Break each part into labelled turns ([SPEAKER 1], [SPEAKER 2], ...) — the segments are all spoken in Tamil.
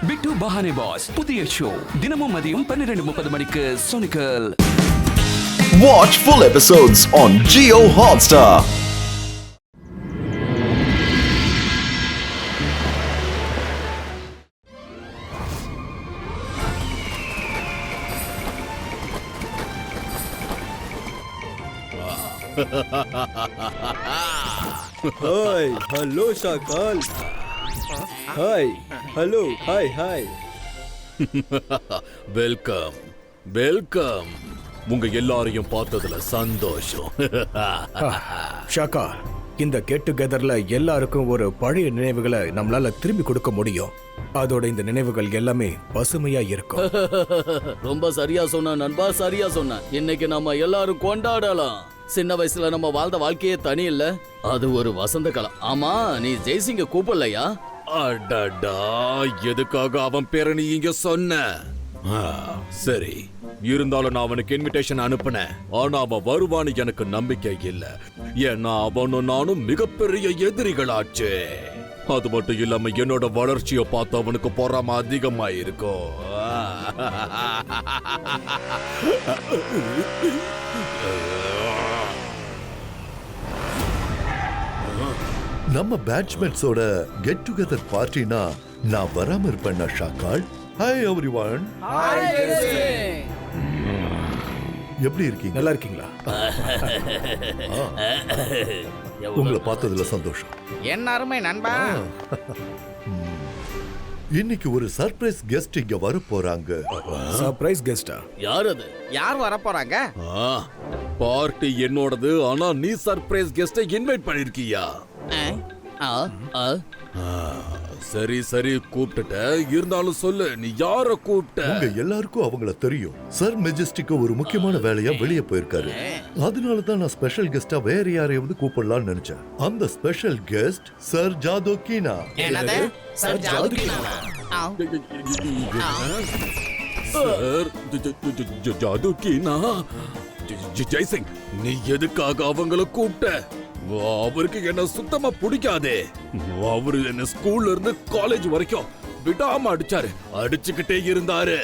[SPEAKER 1] பிட்டு பஹானே பாஸ் புதிய ஷோ தினமும் மதியம் 12:30 மணிக்கு சோனிக்கல்.
[SPEAKER 2] Watch full episodes on Jio Hotstar.
[SPEAKER 3] Hi, hello Shakal. Hi, hello, hi.
[SPEAKER 4] Welcome. உங்க எல்லாரையும் பார்த்ததுல சந்தோஷம்.
[SPEAKER 5] ஷாக்கா, இந்த கெட் டுகெதர்ல எல்லாருக்கும் ஒரு பழைய நினைவுகளை நம்மளால திரும்பி கொடுக்க முடியும். அதோட இந்த நினைவுகள் எல்லாமே பசுமையா இருக்கும்.
[SPEAKER 6] ரொம்ப சரியா சொன்ன நண்பா, சரியா சொன்ன. இன்னைக்கு நம்ம எல்லாரும் கொண்டாடலாம். சின்ன வயசுல நம்ம வாழ்ந்த வாழ்க்கையே தனி இல்ல, அது ஒரு வசந்த காலம். ஆமா, நீ ஜெய்சிங்க கூப்பிடலையா?
[SPEAKER 4] அடடா, எதுக்காக அவன் பேரை நீ இங்க சொன்ன? சரி, இருந்தாலும் நான் அவனுக்கு இன்விடேஷன் அனுப்புனேன். ஆனா அவன் வருவான்னு எனக்கு நம்பிக்கை இல்ல. ஏன்னா அவனும் நானும் மிகப்பெரிய எதிரிகளாச்சு. அது மட்டும் இல்லாம என்னோட வளர்ச்சியை பார்த்து அவனுக்கு பொறாம அதிகமா இருக்கும்.
[SPEAKER 7] நம்ம பேட்ச்மேட்ஸோட கெட் டுகெதர் பார்ட்டினா நான் வராம இருப்பேன் ஷாக்கால். Hi everyone. எப்படி இருக்கீங்க?
[SPEAKER 5] நல்லா இருக்கீங்களா?
[SPEAKER 7] உங்களை பார்த்ததுல சந்தோஷம்.
[SPEAKER 8] என்ன அருமை நண்பா.
[SPEAKER 7] இன்னைக்கு ஒரு சர்ப்ரைஸ் கெஸ்ட் இங்க வர போறாங்க.
[SPEAKER 5] சர்ப்ரைஸ் கெஸ்டா?
[SPEAKER 6] யார் அது?
[SPEAKER 8] யார் வர போறாங்க?
[SPEAKER 4] பார்ட்டி என்னோடது, ஆனா நீ சர்ப்ரைஸ் கெஸ்ட இன்வைட் பண்ணிருக்கியா? சரி கூப்பிட்டுட்ட. இருந்தாலும் சொல்லு, நீ யார கூப்பிட்ட?
[SPEAKER 7] உங்க எல்லாருக்கும் அவங்கள தெரியும். சர் மெஜஸ்டிக் ஒரு முக்கியமான வேலையா வெளியே போயிருக்காரு. அதனாலதான் நான் ஸ்பெஷல் கெஸ்டா வேற யாரையாவது கூப்பிடலாம்னு நினைச்சேன். அந்த ஸ்பெஷல் கெஸ்ட் சர் ஜாதோகீனா.
[SPEAKER 8] என்னது? சர் ஜாதோகீனா?
[SPEAKER 4] சார் ஜாதோகீனா. ஜெய்சிங், நீ எதுக்காக அவங்கள கூப்பிட்ட? அவருக்கு என்ன சுத்தமா பிடிக்காதே. அவரு என்ன ஸ்கூல்ல இருந்து காலேஜ் வரைக்கும் விடாம அடிச்சாரு, அடிச்சுக்கிட்டே இருந்தாரு.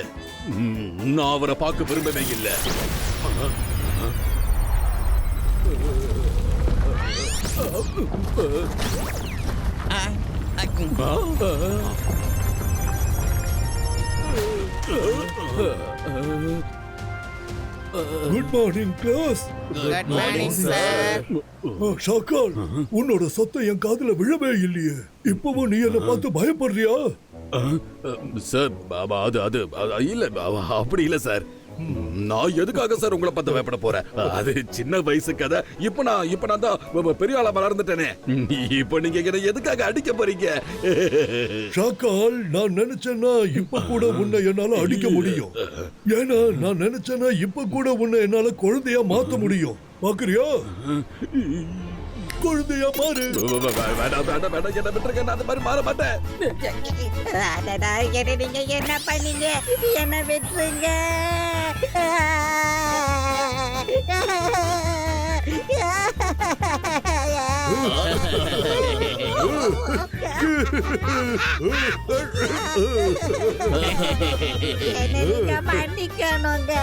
[SPEAKER 4] நான் அவரை பார்க்க விரும்பவே இல்லை.
[SPEAKER 7] Good morning class.
[SPEAKER 8] Good morning sir.
[SPEAKER 7] Shakal, உன்னோட சத்தம் என் காதுல விழவே இல்லையே. இப்பவும் நீ என்ன பார்த்து பயப்படுறியா?
[SPEAKER 4] சார் அது இல்ல, அப்படி இல்ல சார். நான் எதுக்காக சார் உங்களை பார்த்து பயப்பட போறேன்? அது சின்ன வயசு கதை. இப்ப நான் தான் பெரிய ஆளா வளர்ந்துட்டேனே. இப்ப நீங்க என்ன எதுக்காக அடிக்க போறீங்க?
[SPEAKER 7] ஷாக்கால், நான் நினைச்சேன்னா இப்ப கூட உன்னை என்னால அடிக்க முடியும். ஏன்னா நான் நினைச்சேன்னா இப்ப கூட உன்னை என்னால குழந்தையா மாத்த முடியும். பாக்குறியா? குழந்தையா மாறு.
[SPEAKER 4] வேண்டாம், என்ன விட்டுருங்க, நான் அந்த மாதிரி மாற மாட்டேன்.
[SPEAKER 9] நீங்க என்ன பண்ணீங்க? என்ன விட்டுருங்க. நீங்க மன்னிக்கணுங்க.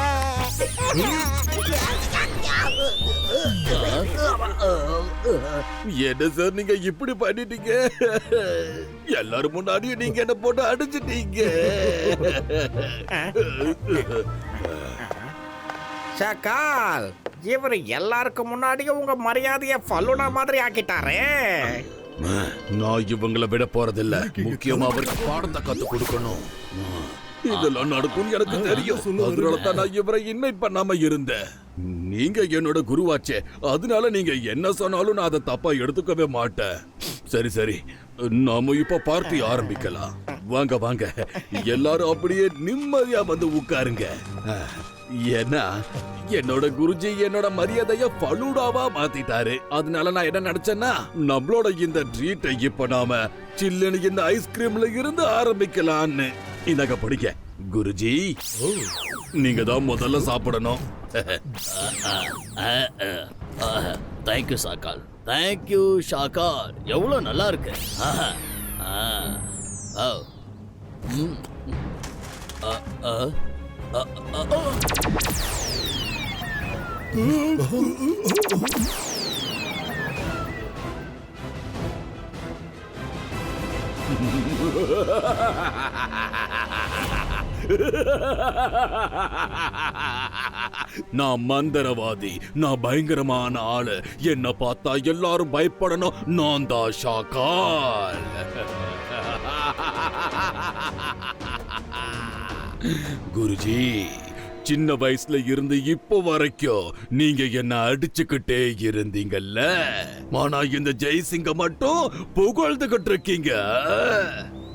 [SPEAKER 4] என்ன சார் நீங்க இப்படி பண்ணிட்டீங்க? எல்லாரும் முன்னாடியும் நீங்க என்ன போட்டு அடிச்சிட்டீங்க.
[SPEAKER 8] ஷாக்கால், இவரு எல்லாருக்கும் முன்னாடியும் உங்க மரியாதைய ஃபலூடா மாதிரி ஆக்கிட்டாரே.
[SPEAKER 4] நான் இவங்களை விட போறதில்ல. முக்கியமா அவருக்கு பாடத்தை கத்து கொடுக்கணும். இதெல்லாம் நடக்கும் எனக்கு தெரியும். அதனாலதான் நான் இவரை இன்வைட் பண்ணாம இருந்தேன். நீங்க என்னோட குருவாச்சே, அதனால நீங்க என்ன சொன்னாலும் நான் அதை தப்பா எடுத்துக்கவே மாட்டேன். சரி, நாம இப்ப பார்ட்டி ஆரம்பிக்கலாம். வாங்க, எல்லாரும் அப்படியே நிம்மதியா வந்து உட்காருங்க. ஏன்னா என்னோட குருஜி என்னோட மரியாதைய ஃபலூடாவா மாத்திட்டாரு. அதனால நான் என்ன நினைச்சேன்னா, நம்மளோட இந்த ட்ரீட்டை இப்ப நாம சில்லுன்னு இந்த ஐஸ்கிரீம்ல இருந்து ஆரம்பிக்கலான்னு. இதாக படிக்க குருஜி, நீங்க தான் முதல்ல சாப்பிடணும்.
[SPEAKER 6] தேங்க்யூ ஷாக்கால், தேங்க்யூ ஷாக்கால். எவ்வளவு நல்லா இருக்கு. அ, அ, அ, அ.
[SPEAKER 4] நான் மந்திரவாதி, நான் பயங்கரமான ஆளு. என்ன பார்த்தா எல்லாரும் பயப்படணும். நான் தான் ஷாக்கால். குருஜி, சின்ன வயசுல இருந்து இப்போ வரைக்கும் நீங்க என்ன அடிச்சுக்கிட்டே இருந்தீங்கல்ல. ஆனா இந்த ஜெய்சிங்க மட்டும் புகழ்ந்துகிட்டு இருக்கீங்க.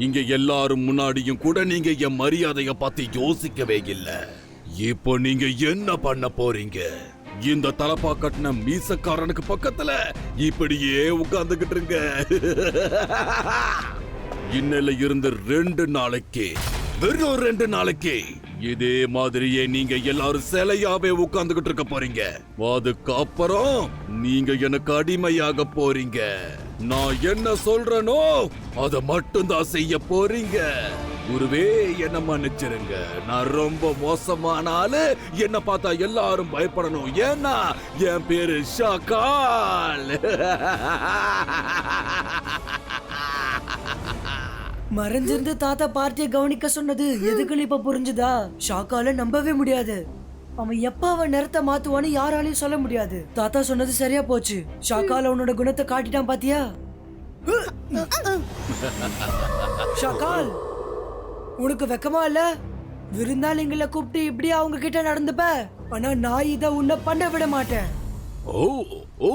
[SPEAKER 4] இங்க எல்லாரும் முன்னாடியும் கூட நீங்க என் மரியாதைய பத்தி யோசிக்கவே இல்ல. இப்போ நீங்க என்ன பண்ண போறீங்க? இந்த தலப்பா கட்டின மீசக்காரனுக்கு பக்கத்துல இப்படியே உட்கார்ந்துகிட்டு இருங்க. இன்னையில இருந்து 2 நாளைக்கு, வெறும் 2 நாளைக்கு இதே மாதிரியே நீங்க எல்லாரும் சிலையாவே உட்கார்ந்துகிட்டு இருக்க போறீங்க. அதுக்கப்புறம் நீங்க எனக்கு அடிமையாக போறீங்க. நான் என்ன சொல்றேனோ அதை மட்டும்தான் செய்ய போறீங்க. குருவே, என்ன மன்னிச்சிருங்க. நான் ரொம்ப மோசமான ஆளு. என்ன பார்த்தா எல்லாரும் பயப்படணும். ஏன்னா என் பேரு ஷாக்கால்.
[SPEAKER 10] மறைஞ்சிருந்து தாத்தா பார்ட்டியை கவனிக்க சொன்னது எதுக்குன்னு இப்ப புரிஞ்சுதா? ஷாக்கால நம்பவே முடியாது. அவன் எப்ப அவன் நிறத்தை மாத்துவான்னு யாராலையும் சொல்ல முடியாது. தாத்தா சொன்னது சரியா போச்சு. ஷாக்கால உன்னோட குணத்தை காட்டிட்டான் பாத்தியா? ஷாக்கால், உனக்கு வெக்கமா இல்ல? விருந்தாளிங்களை கூப்பிட்டு இப்படி அவங்க கிட்ட நடந்துப்ப. ஆனா நான் இத உன்னை பண்ண விட மாட்டேன்.
[SPEAKER 4] ஓ ஓ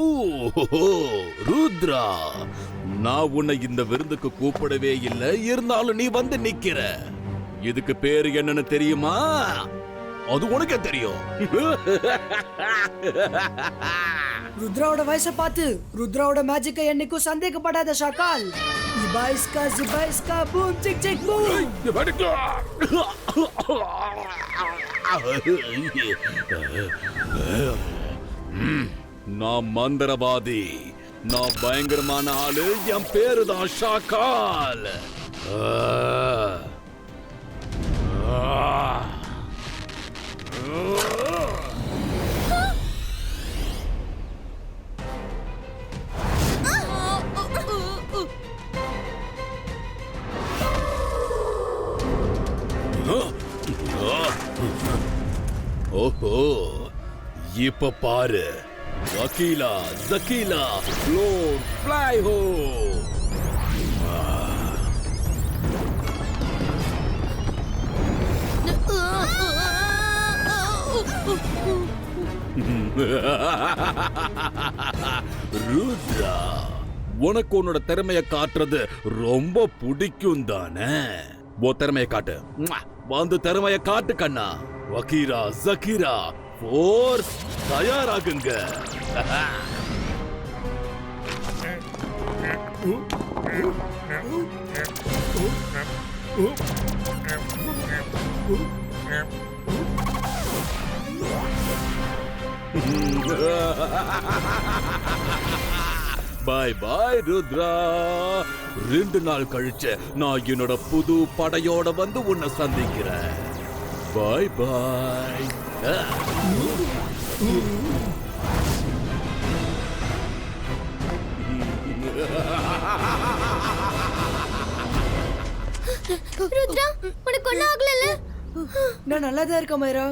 [SPEAKER 4] ருத்ரா, நான் உன்னை இந்த விருந்துக்கு கூப்பிடவே இல்லை. இருந்தாலும் நீ வந்து நிக்கிற. இதுக்கு பேரு என்னன்னு தெரியுமா? அது உனக்கே தெரியும்.
[SPEAKER 10] ருத்ராவோட வயசை பார்த்து ருத்ராவோட மேஜிக்கை என்னைக்கும் சந்தேகப்படாத ஷாக்கால். இபாய்ஸ்கா ஜிபாய்ஸ்கா பூம் சிக் சிக் பூம்.
[SPEAKER 4] நான் மந்திரவாதி. நான் பயங்கரமான ஆளு. என் பேரு தான் ஷாக்கால். ஓஹோ, இப்ப பாரு. வக்கீலா ஜக்கீலா லோட் ஃப்ளை ஹோ. ருத்ரா, உனக்கு உன்னோட திறமைய காட்டுறது ரொம்ப பிடிக்கும் தானே? உன் திறமைய காட்டு. வந்து திறமைய காட்டு கண்ணா. வக்கீரா ஜக்கீரா ஃபோர்ஸ் தயாராகுங்க. பாய் பாய் ருத்ரா. 2 நாள் கழிச்சு நான் என்னோட புது படையோட வந்து உன்னை சந்திக்கிறேன். பாய் பாய்.
[SPEAKER 11] ருத்ரா, உனக்கு ஒண்ணும் ஆகலல?
[SPEAKER 10] நான் நல்லாதான் இருக்கேன் மைரா.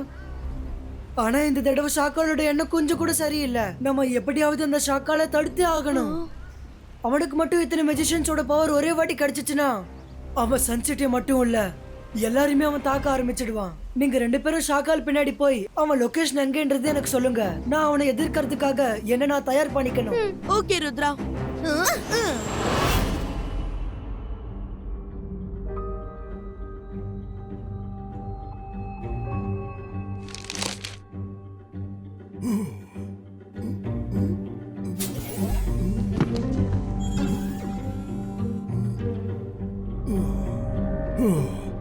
[SPEAKER 10] ஆனா இந்த தடவை ஷாக்காலோட எண்ணம் கொஞ்சம் கூட சரியில்லை. நம்ம எப்படியாவது அந்த ஷாக்கால தடுத்தே ஆகணும். அவனுக்கு மட்டும் இத்தனை மெஜிஷியன்ஸோட பவர் ஒரே வாட்டி கிடைச்சிச்சுன்னா அவன் சன்சிட்டியை மட்டும் இல்ல, எல்லாருமே அவன் தாக்க ஆரம்பிச்சிடுவான். நீங்க 2 பேரும் ஷாக்கால் பின்னாடி போய் அவன் லொகேஷன் எங்கன்றது எனக்கு சொல்லுங்க. நான் அவனை எதிர்க்கிறதுக்காக என்ன நான் தயார் பண்ணிக்கணும்.
[SPEAKER 11] ஓகே ருத்ரா.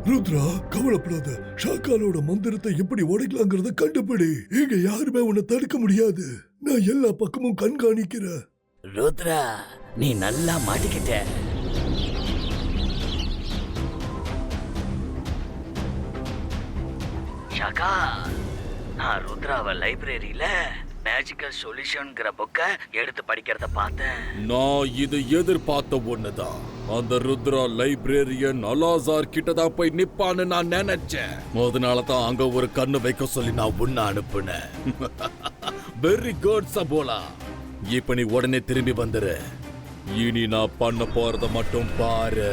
[SPEAKER 7] ருத்ரா, கவலைப்படாத. ஷாக்காலோட மந்திரத்தை எப்படி உடைக்கலாங்கிறத கண்டுபிடி. இங்க யாருமே உன்னை தடுக்க முடியாது. நான் எல்லா பக்கமும் கண்காணிக்கிறேன்.
[SPEAKER 6] ருத்ரா, நீ நல்லா மாட்டிக்கிட்ட. ஷாக்கா, நான் ருத்ராவ லைப்ரரியில மேஜிக்கல் சொல்யூஷன்ங்கிற புக்க எடுத்து படிக்கிறத பார்த்தேன்.
[SPEAKER 4] நான் இது எதிர்பார்த்த ஒண்ணுதான். அந்த ருத்ரா லைப்ரரியன் அலாசார் கிட்டதான் போய் நிப்பான்னு நான் நினைச்சேன். அதனால தான் அங்க ஒரு கண்ணு வைக்க சொல்லி நான் உன்னை அனுப்புனேன். வெரி குட் சபோலா. இப்ப நீ உடனே திரும்பி வந்துரு. இனி நான் பண்ண போறத மட்டும் பாரு.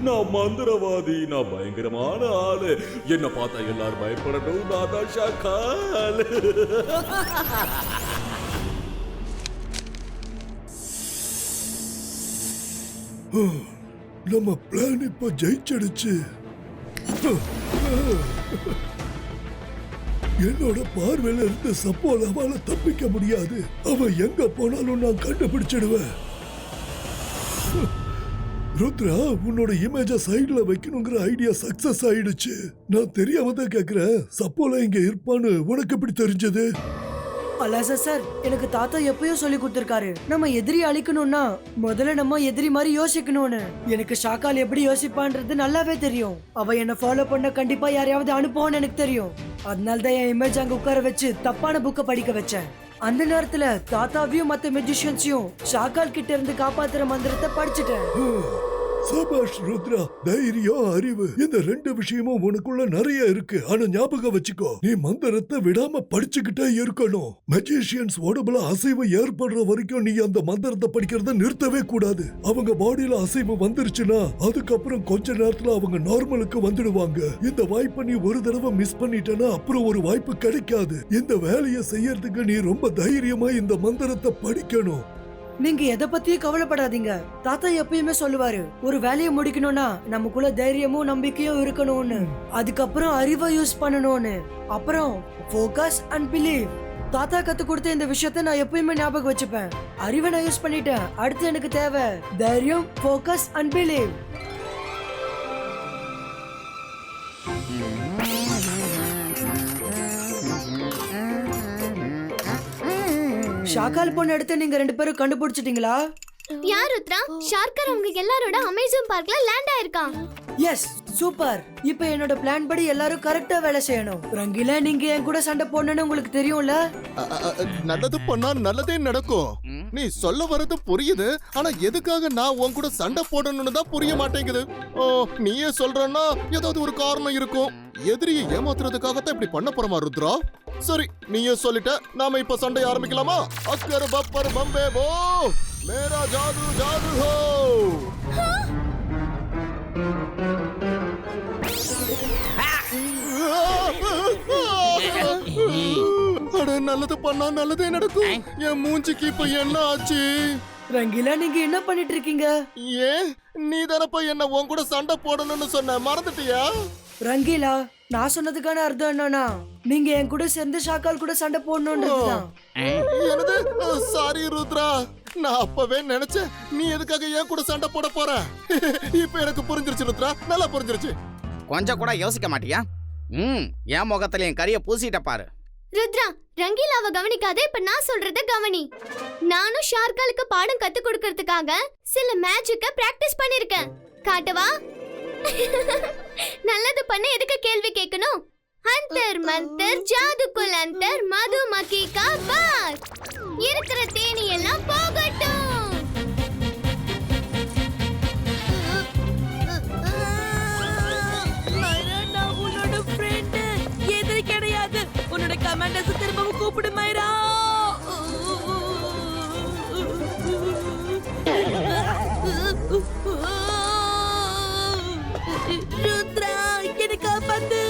[SPEAKER 4] நான் மந்திரவாதி, நான் பயங்கரமான ஆளு. என்ன பார்த்தா எல்லாரும் பயப்படணும். நான் தான் ஷாக்கால்.
[SPEAKER 7] நம்ம பிளான் இப்ப ஜெயிச்சிடுச்சு. என்னோட பார்வையில இருந்து சப்போலாவால தப்பிக்க முடியாது. அவன் எங்க போனாலும் நான் கண்டுபிடிச்சிடுவேன். ருத்ரா, உன்னோட இமேஜ சைடுல வைக்கணுங்கிற ஐடியா சக்சஸ் ஆயிடுச்சு. நான் தெரியாம தான் கேக்குறேன், சப்போலா இங்க இருப்பான்னு உனக்கு எப்படி தெரிஞ்சது?
[SPEAKER 10] அலாசா சார், எனக்கு தாத்தா எப்பயோ சொல்லி கொடுத்திருக்காரு, நம்ம எதிரி அழிக்கணும்னா முதல்ல நம்ம எதிரி மாதிரி யோசிக்கணும்னு. எனக்கு ஷாக்கால் எப்படி யோசிப்பான்றது நல்லாவே தெரியும். அவ என்ன ஃபாலோ பண்ண கண்டிப்பா யாரையாவது அனுப்புவான்னு எனக்கு தெரியும். அதனால தான் என் இமேஜ் அங்க உட்கார வச்சு தப்பான புக்க படிக்க வச்சேன். அந்த நேரத்துல தாத்தாவையும் மத்த மெஜிஷியன்ஸையும் ஷாக்கால் கிட்ட இருந்து காப்பாத்துற மந்திரத்தை படிச்சுட்டேன்.
[SPEAKER 7] சபாஷ் ருத்ரா, தைரியம், அறிவு, இந்த ரெண்டு விஷயமும் உனக்குள்ள நிறைய இருக்கு. ஆனா ஞாபகம் வச்சுக்கோ, நீ மந்திரத்தை விடாம படிச்சுக்கிட்டே இருக்கணும். மெஜிஷியன்ஸ் உடம்புல அசைவு ஏற்படுற வரைக்கும் நீ அந்த மந்திரத்தை படிக்கிறத நிறுத்தவே கூடாது. அவங்க பாடியில அசைவு வந்துருச்சுன்னா அதுக்கப்புறம் கொஞ்ச நேரத்துல அவங்க நார்மலுக்கு வந்துடுவாங்க. இந்த வாய்ப்பை நீ ஒரு தடவை மிஸ் பண்ணிட்டனா அப்புறம் ஒரு வாய்ப்பு கிடைக்காது. இந்த வேலையை செய்யறதுக்கு நீ ரொம்ப தைரியமா இந்த மந்திரத்தை படிக்கணும்.
[SPEAKER 10] நீங்க எதை பத்தியும் கவலைப்படாதீங்க. தாத்தா எப்பயுமே சொல்லுவாரு, ஒரு வேலையை முடிக்கணும்னா நமக்குள்ள தைரியமும் நம்பிக்கையும் இருக்கணும்னு, அதுக்கப்புறம் அறிவை யூஸ் பண்ணணும்னு, அப்புறம் ஃபோக்கஸ் அண்ட் பிலீவ். தாத்தா கத்து கொடுத்த இந்த விஷயத்தை நான் எப்பயுமே ஞாபகம் வச்சுப்பேன். அறிவை நான் யூஸ் பண்ணிட்டேன், அடுத்து எனக்கு தேவை தைரியம், ஃபோக்கஸ் அண்ட் பிலீவ். ஷாக்கால் பொண்ணு எடுத்து நீங்க ரெண்டு பேரும் கண்டுபிடிச்சிட்டீங்களா?
[SPEAKER 11] யார் ருத்ரா? ஷார்க்கர் உங்க எல்லாரோட அமேசான் பார்க்ல லேண்ட் ஆயிருக்கான்.
[SPEAKER 10] S, super. இப்போ என்னோட பிளான் படி எல்லாரும் கரெக்டா வேலை செய்யணும். ரங்கிலா, நீங்க என் கூட சண்டை போடணும்னு உங்களுக்கு தெரியும்ல.
[SPEAKER 12] நல்லது பண்ணா நல்லதே நடக்கும். நீ சொல்ல வரது புரியுது, ஆனா எதுக்காக நான் உன் கூட சண்டை போடணும்னு தான் புரிய மாட்டேங்குது. ஓ, நீயே சொல்றன்னா ஏதாவது ஒரு காரணம் இருக்கும். எதிரியை ஏமாத்துறதுக்காகத்தான் இப்படி பண்ண போறமா ருத்ரா? சரி, நீயே சொல்லிட்ட, நாம இப்ப சண்டை ஆரம்பிக்கலாமா? அக்கர் பப்பர் பம்பே போ, மேரா ஜாது ஜாது ஹோ. அட, நல்லது பண்ணா நல்லதே நடக்கும். என் மூஞ்சிக்கு இப்ப என்ன ஆச்சு?
[SPEAKER 10] ரங்கிலா, நீங்க என்ன பண்ணிட்டு இருக்கீங்க?
[SPEAKER 12] ஏன், நீ தானப்பா என்ன உன் கூட சண்டை போடணும்னு சொன்ன, மறந்துட்டியா?
[SPEAKER 10] ரங்கிலா, நான் சொன்னதுக்கான அர்த்தம் என்னன்னா, நீங்க என் கூட சேர்ந்து ஷாக்கால் கூட சண்டை போடணும்ன்றதுதான்.
[SPEAKER 12] என்னது? சாரி ருத்ரா, நான் அப்பவே நினைச்சேன் நீ எதுக்காக என் கூட சண்டை போட போற. இப்ப எனக்கு புரிஞ்சிருச்சு ருத்ரா, நல்லா புரிஞ்சிருச்சு.
[SPEAKER 8] கொஞ்சம் கூட யோசிக்க மாட்டியா? என் முகத்துல என் கரிய பூசிட்ட பாரு.
[SPEAKER 11] ருத்ரா, ரங்கீலாவை கவனிக்காத, இப்ப நான் சொல்றத கவனி. நானும் ஷார்க்காலுக்கு பாடம் கத்து கொடுக்கறதுக்காக சில மேஜிக்க பிராக்டிஸ் பண்ணிருக்கேன். காட்டவா? நல்லது பண்ண எதுக்கு கேள்வி கேட்கணும்? அந்தர் மந்தர் ஜாதுக்குல் அந்தர் மதுமக்கி கா பாத். இருக்கிற தேனி எல்லாம் போகட்டும்.
[SPEAKER 9] எதிரி கிடையாது. உன்னோட கமாண்டர்ஸ் திரும்பவும் கூப்பிடு மைரா. ருத்ரா, என்னை காப்பாத்து.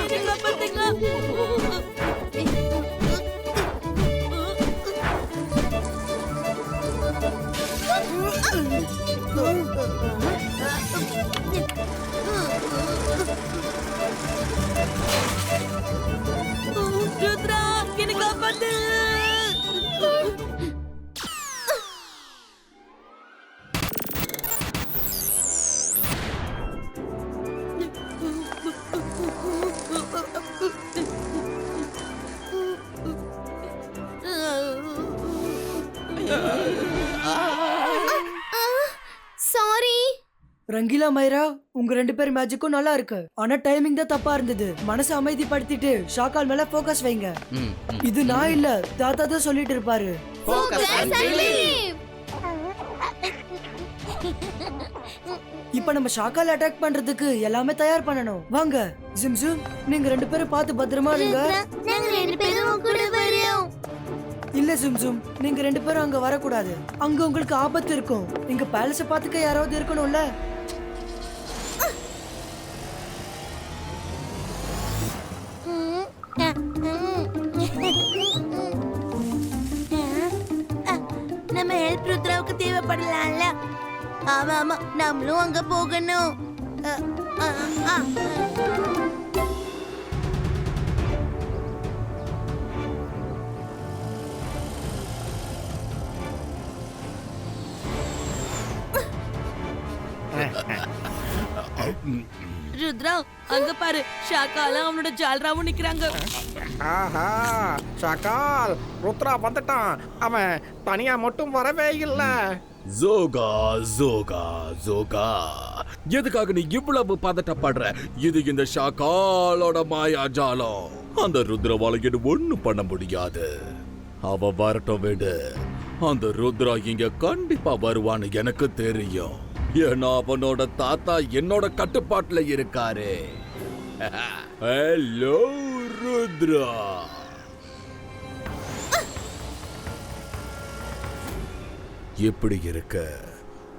[SPEAKER 9] என்னை காப்பாத்துங்க. ருத்ரா என்னை காப்பாத்து.
[SPEAKER 11] சாரி.
[SPEAKER 10] ரங்கீலா மைரா, உங்க 2 பேர் மேஜிக்கும் நல்லா இருக்கு. ஆனா டைமிங் தான் தப்பா இருந்தது. மனசை அமைதிப்படுத்திட்டு ஷாக்கால் மேல ஃபோக்கஸ் வைங்க. இது நான் இல்ல, தாத்தா தான் சொல்லிட்டு இருப்பாரு. இப்ப நம்ம ஷாக்கால் அட்டாக் பண்றதுக்கு எல்லாமே தயார் பண்ணணும். வாங்க ஜிம்ஜும், நீங்க 2 பேரும் பார்த்து பத்திரமா இருங்க.
[SPEAKER 11] நாங்க 2 பேரும் கூட வரோம்.
[SPEAKER 10] இல்ல ஜிம்ஜும், நீங்க 2 பேரும் அங்க வரக்கூடாது. அங்க உங்களுக்கு ஆபத்து இருக்கும். இங்க பேலஸ பாத்துக்க யாராவது இருக்கணும்ல.
[SPEAKER 9] நம்ம ஹெல்ப் ருத்ராவுக்கு தேவைப்படலாம்ல. ஆமா ஆமா, நம்மளும் அங்க போகணும். ருத்ரா, அங்க பாரு, ஷாக்காலும் அவனோட ஜால்ராவும் நிக்கிறாங்க.
[SPEAKER 8] ஆஹா, ஷாக்கால் ருத்ரா வந்துட்டான். அவன் தனியா மட்டும் வரவே இல்ல.
[SPEAKER 4] ஜோகா ஜோகா ஜோகா, எதுக்காக நீ இவ்வளவு பதட்டப்படுற? இது இந்த ஷாக்காலோட மாயாஜாலம். அந்த ருத்ரவால என்ன ஒண்ணும் பண்ண முடியாது. அவ வரட்டும் விடு. அந்த ருத்ரா இங்க கண்டிப்பா வருவான்னு எனக்கு தெரியும். ஏன்னா அவனோட தாத்தா என்னோட கட்டுப்பாட்டுல இருக்காரு. ஹலோ ருத்ரா. எப்படி இருக்க?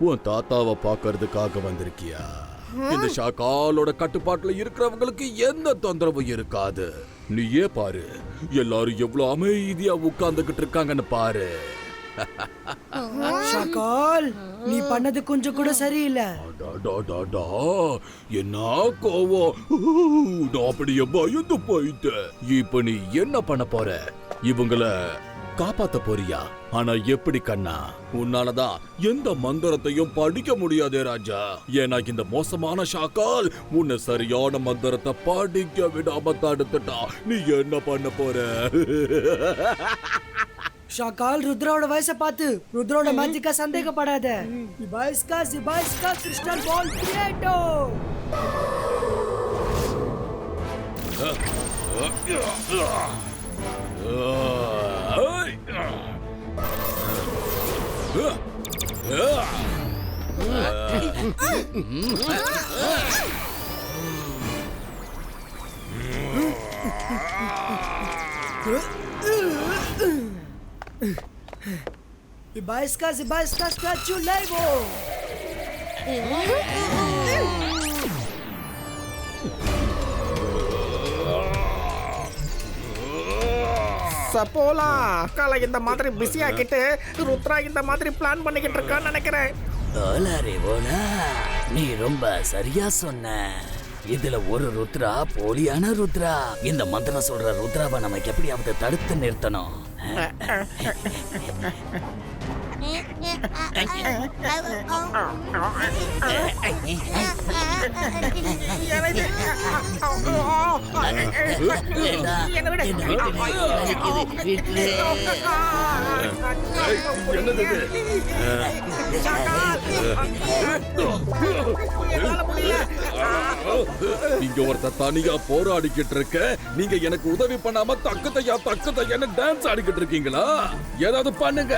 [SPEAKER 4] உன் தாத்தாவை பார்க்கறதுக்காக வந்திருக்கியா? இந்த ஷாக்காலோட கட்டுப்பாட்டுல இருக்கிறவங்களுக்கு எந்த தொந்தரவும் இருக்காது. நீயே பாரு, எல்லாரும் எவ்வளவு அமைதியா உட்கார்ந்துகிட்டு இருக்காங்கன்னு பாரு.
[SPEAKER 10] ஷாக்கால், நீ பண்ணது கொஞ்சம் கூட சரியில்லை.
[SPEAKER 4] என்ன கோவம்! நான் அப்படியே பயந்து போயிட்டேன். இப்ப நீ என்ன பண்ண போற? இவங்கள காப்பாத்த போறியா? ஆனா எப்படி கண்ணா? உன்னாலதான் எந்த மந்திரத்தையும் படிக்க முடியாதே ராஜா. ஏன்னா இந்த மோசமான ஷாக்கால் உன்னை சரியான மந்திரத்தை படிக்க விடாம தடுத்துட்டா. நீ என்ன பண்ண போற?
[SPEAKER 10] ஷாக்கால், ருத்ராவோட வயசை பார்த்து ருத்ராவோட மேஜிக்கா சந்தேகப்படாத. ஜிபாய்ஸ்கா கிறிஸ்டல் பால் கிரியேட்டோ. Zibaisca Statue Lego!
[SPEAKER 8] சப்போலா அக்கால இந்த மாதிரி பிஸி ஆக்கிட்டு ருத்ரா இந்த மாதிரி பிளான் பண்ணிக்கிட்டு இருக்கான்னு நினைக்கிறேன்.
[SPEAKER 6] நீ ரொம்ப சரியா சொன்ன. இதுல ஒரு ருத்ரா போலியான ருத்ரா. இந்த மந்திரம் சொல்ற ருத்ராவை நமக்கு எப்படியாவது தடுத்து நிறுத்தணும்.
[SPEAKER 4] இங்க ஒருத்த தனியா போராடிக்கிட்டு இருக்க. நீங்க எனக்கு உதவி பண்ணாம தக்கத்தையா டான்ஸ் ஆடிக்கிட்டு இருக்கீங்களா? ஏதாவது பண்ணுங்க,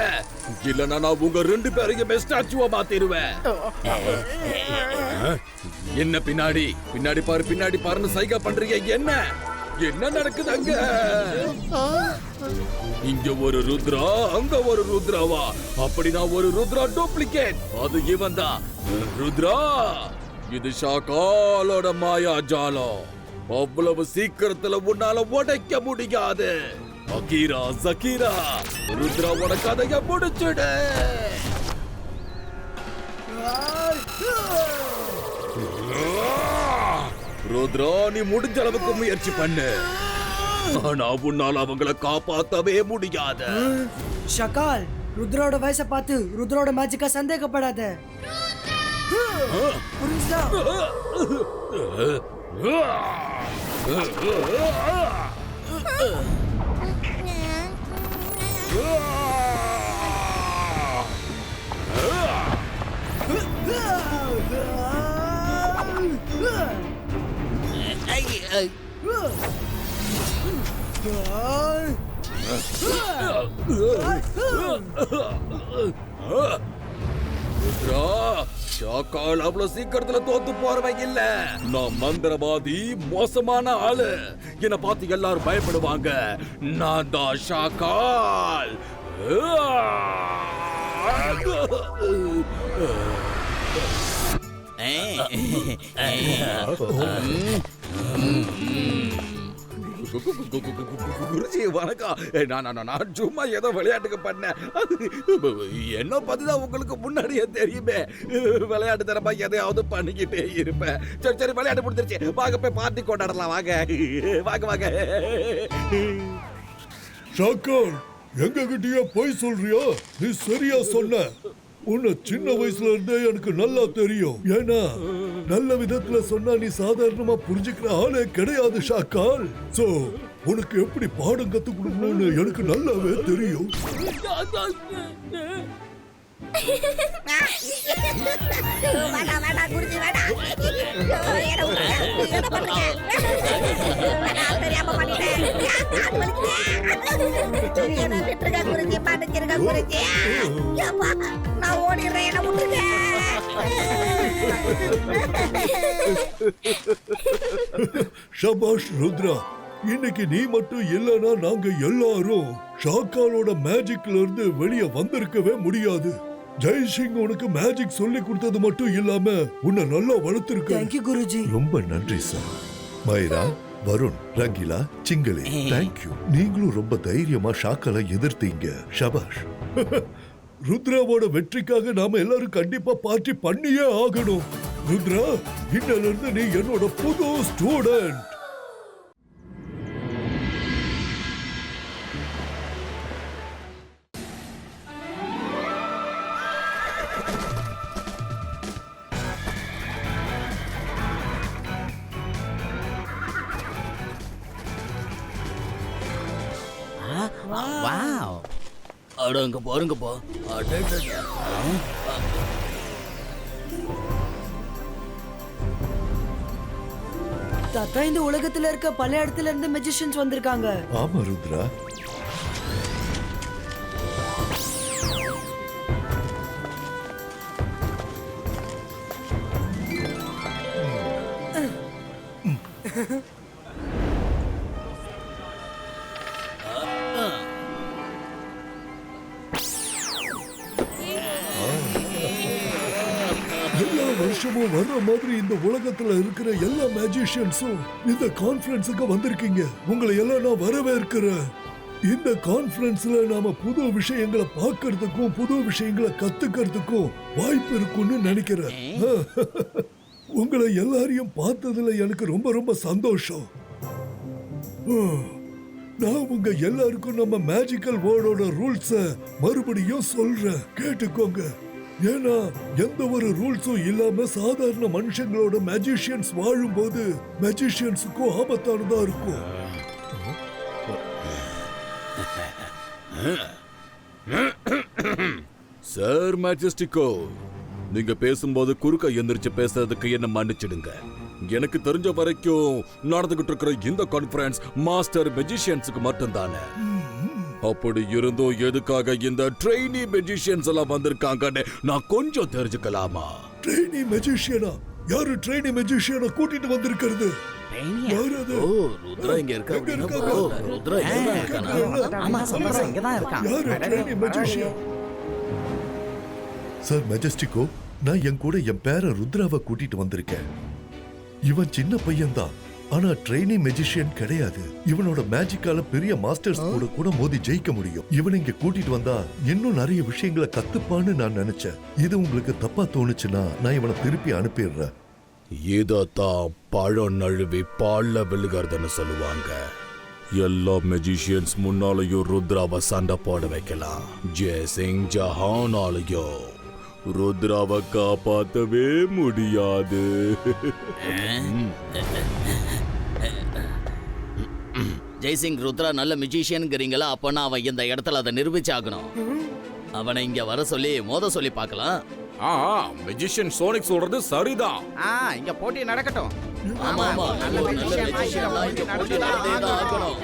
[SPEAKER 4] இல்லன்னா நான் உங்க 2 பேரையும் ஸ்டாச்சுவா மாத்திடுவேன். என்ன பின்னாடி பாருன்னு சைகா பண்றீங்க? என்ன நடக்குது அங்க? இங்க ஒரு ருத்ரா, அங்க ஒரு ருத்ராவா? அப்படின்னா ஒரு ருத்ரா டூப்ளிகேட். அது இவன் தான் ருத்ரா. இது ஷாக்காலோட மாயா ஜாலம். அவ்வளவு சீக்கிரத்துல உன்னால உடைக்க முடியாது. அகீரா ஜகீரா, ருத்ராவோட கதைய முடிச்சுடு. ருத்ரா, நீ முடிஞ்ச அளவுக்கு முயற்சி பண்ணு. ஆனா உன்னால அவங்கள காப்பாத்தவே முடியாது.
[SPEAKER 10] ஷகால், ருத்ரோட வயசை பார்த்து ருத்ரோட மேஜிக்கா சந்தேகப்படாத. புரிஞ்சுதா?
[SPEAKER 4] ருத்ரா, ஷாக்கால் அவ்வளவு சீக்கிரத்துல தோத்து போறவங்க இல்ல. நான் மந்திரவாதி, மோசமான ஆளு. என்ன பார்த்து எல்லாரும் பயப்படுவாங்க. நான் தான் ஷாக்கால். குருஜி வணக்கம். நான் சும்மா ஏதோ விளையாட்டுக்கு பண்ணேன். என்ன பத்திதான் உங்களுக்கு முன்னாடியே தெரியுமே. விளையாட்டு தரமா எதையாவது பண்ணிக்கிட்டே இருப்பேன். சரி சரி, விளையாட்டு முடிஞ்சிருச்சு. வாங்க போய் பார்ட்டி கொண்டாடலாம். வாங்க வாங்க வாங்க.
[SPEAKER 7] ஷாக்கால், எங்க கிட்டயே போய் சொல்றியா? நீ சரியா சொன்ன. உன்னை சின்ன வயசுல இருந்தே எனக்கு நல்லா தெரியும். ஏன்னா நல்ல விதத்துல சொன்னா நீ சாதாரணமா புரிஞ்சுக்கிற ஆளே கிடையாது ஷாக்கால். சோ உனக்கு எப்படி பாடம் கத்து கொடுக்கணும்னு எனக்கு நல்லாவே தெரியும். ஷபாஷ் ருத்ரா, இன்னைக்கு நீ மட்டும் இல்லனா நாங்க எல்லாரும் ஷாக்காலோட மேஜிக்ல இருந்து வெளியே வந்திருக்கவே முடியாது. ஜெய்சிங் உனக்கு மேஜிக் சொல்லி கொடுத்தது மட்டும் இல்லாம உன்னை நல்லா வளர்த்திருக்க.
[SPEAKER 10] தேங்க்யூ குருஜி.
[SPEAKER 7] ரொம்ப நன்றி சார். மைரா, வருண், ரங்கிலா, சிங்களி, தேங்க்யூ. நீங்களும் ரொம்ப தைரியமா ஷாக்கால எதிர்த்தீங்க. ஷபாஷ். ருத்ராவோட வெற்றிக்காக நாம எல்லாரும் கண்டிப்பா பார்ட்டி பண்ணியே ஆகணும். ருத்ரா, இன்னையில இருந்து நீ என்னோட புது ஸ்டூடெண்ட்.
[SPEAKER 6] அட அங்க பாருங்கப்பா.
[SPEAKER 10] தாத்தா, இந்த உலகத்துல இருக்க பல இடத்துல இருந்து மெஜிஷியன்ஸ் வந்திருக்காங்க.
[SPEAKER 7] ஆமா ருத்ரா. எல்லா வருஷமும் வர்ற மாதிரி இந்த உலகத்துல இருக்கிற எல்லா மேஜிஷியன்ஸும் இந்த கான்ஃபரன்ஸுக்கு வந்திருக்கீங்க. உங்களை எல்லாம் நான் வரவேற்கிறேன். இந்த கான்ஃபரன்ஸ்ல நாம புது விஷயங்களை பார்க்கறதுக்கும் புது விஷயங்களை கத்துக்கிறதுக்கும் வாய்ப்பு இருக்கும்னு நினைக்கிறேன். உங்களை எல்லாரையும் பார்த்ததுல எனக்கு ரொம்ப ரொம்ப சந்தோஷம். நான் உங்க எல்லாருக்கும் நம்ம மேஜிக்கல் வேர்ல்டோட ரூல்ஸ மறுபடியும் சொல்றேன், கேட்டுக்கோங்க. ஏன்னா எந்த ஒரு ரூல்ஸும் இல்லாம சாதாரண மனுஷங்களோட மேஜிஷியன்ஸ் வாழும்போது மேஜிஷியன்ஸுக்கும் ஆபத்தானதா இருக்கும்.
[SPEAKER 4] சார் மேஜஸ்டிகோ, நீங்க பேசும்போது குறுக்க எந்திரிச்சு பேசுறதுக்கு என்ன மன்னிச்சிடுங்க. எனக்கு தெரிஞ்ச வரைக்கும் நடந்துகிட்டு இருக்கிற இந்த கான்ஃபரன்ஸ் மாஸ்டர் மெஜிஷியன்ஸுக்கு மட்டும்தானே. அப்படி இருந்தும் எதுக்காக இந்த ட்ரெயினி மெஜிஷியன்ஸ் எல்லாம் வந்திருக்காங்கன்னு நான் கொஞ்சம் தெரிஞ்சுக்கலாமா?
[SPEAKER 7] ட்ரெயினி மெஜிஷியனா? யாரு ட்ரெயினி மெஜிஷியனை கூட்டிட்டு வந்திருக்கிறது? யாரு அது?
[SPEAKER 6] ருத்ரா இங்க இருக்கா?
[SPEAKER 7] எங்க இருக்காங்க?
[SPEAKER 6] ருத்ரா இங்க இருக்கானா?
[SPEAKER 7] யாரு ட்ரெயினி மெஜிஷியன்? சார் மெஜஸ்டிகோ, நான் என் கூட என் பேர ருத்ராவை கூட்டிட்டு வந்திருக்கேன். இவன் சின்ன பையன்தான், ஆனா ட்ரெயினி மெஜிஷியன் கிடையாது. இவனோட மேஜிக்கால பெரிய மாஸ்டர்ஸ் கூட கூட மோதி ஜெயிக்க முடியும். இவனை இங்க கூட்டிட்டு வந்தா இன்னும் நிறைய விஷயங்களை கத்துப்பான்னு நான் நினைச்சேன். இது உங்களுக்கு தப்பா தோணுச்சுன்னா நான் இவனை திருப்பி அனுப்பிடுறேன்.
[SPEAKER 4] இதத்தான் பழம் நழுவி பால்ல விழுகிறதுன்னு சொல்லுவாங்க. எல்லா மெஜிஷியன்ஸ் முன்னாலேயும் ருத்ராவை சண்டை போட வைக்கலாம். ஜெய்சிங் ஜஹானாலேயும் ருத்ராவை காப்பாத்தவே முடியாது.
[SPEAKER 6] ஜெய்சிங் ருத்ரா நல்ல மியூசிஷியன்ங்கிறீங்களா? அப்பனா அவன் இந்த இடத்துல அதை நிரூபிச்சாகணும். அவனை இங்க வர சொல்லி மோத சொல்லி பார்க்கலாம்.
[SPEAKER 4] மெஜிஷியன் சோனிக் சொல்றது சரிதான்.
[SPEAKER 8] இங்க போட்டி நடக்கட்டும்.
[SPEAKER 6] ஆமா ஆமா,
[SPEAKER 8] நல்ல
[SPEAKER 6] ஒரு நல்ல
[SPEAKER 8] magician
[SPEAKER 6] magician தான் இங்க போட்டி நடந்தே தான் ஆகணும்.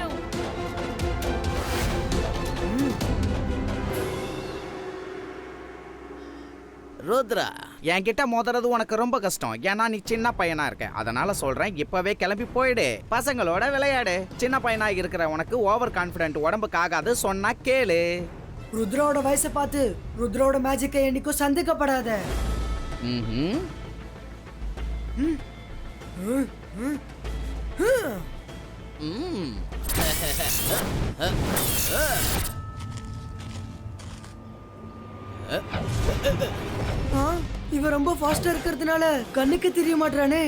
[SPEAKER 8] ருத்ரா, என்கிட்ட மோதுறது உனக்கு ரொம்ப கஷ்டம். ஏன்னா நீ சின்ன பையனா இருக்க. அதனால சொல்றேன், இப்பவே கிளம்பி போயிடு, பசங்களோட விளையாடு. சின்ன பையனா இருக்கிற உனக்கு ஓவர் கான்பிடென்ட் உடம்புக்கு ஆகாது, சொன்னா கேளு.
[SPEAKER 10] ருத்ரோட வயசை பார்த்து ருத்ரோட மேஜிக்கை என்னைக்கும் சந்தேகப்படாத. இவன் ரொம்ப ஃபாஸ்டா இருக்கிறதுனால கண்ணுக்கு தெரிய மாட்டானே.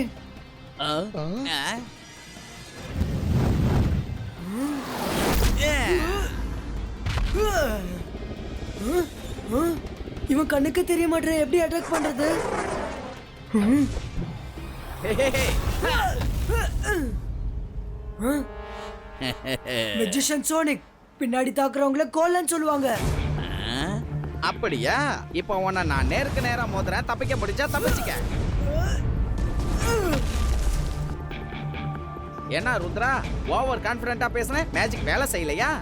[SPEAKER 10] இவன் கண்ணுக்கு தெரிய மாட்டான், எப்படி அட்டாக் பண்றது? மெஜிஷியன் சோனிக் பின்னாடி தாக்குறவங்கள கோலன்னு சொல்லுவாங்க.
[SPEAKER 8] அப்படியா? இப்போ உன்னை நான் நேருக்கு நேரா மோதுறேன். தப்பிக்க முடிஞ்சா தப்பிச்சுக்க. என்ன ருத்ரா, ஓவர் கான்பிடென்ட்டா பேசுனேன், மேஜிக் வேலை செய்யலையா?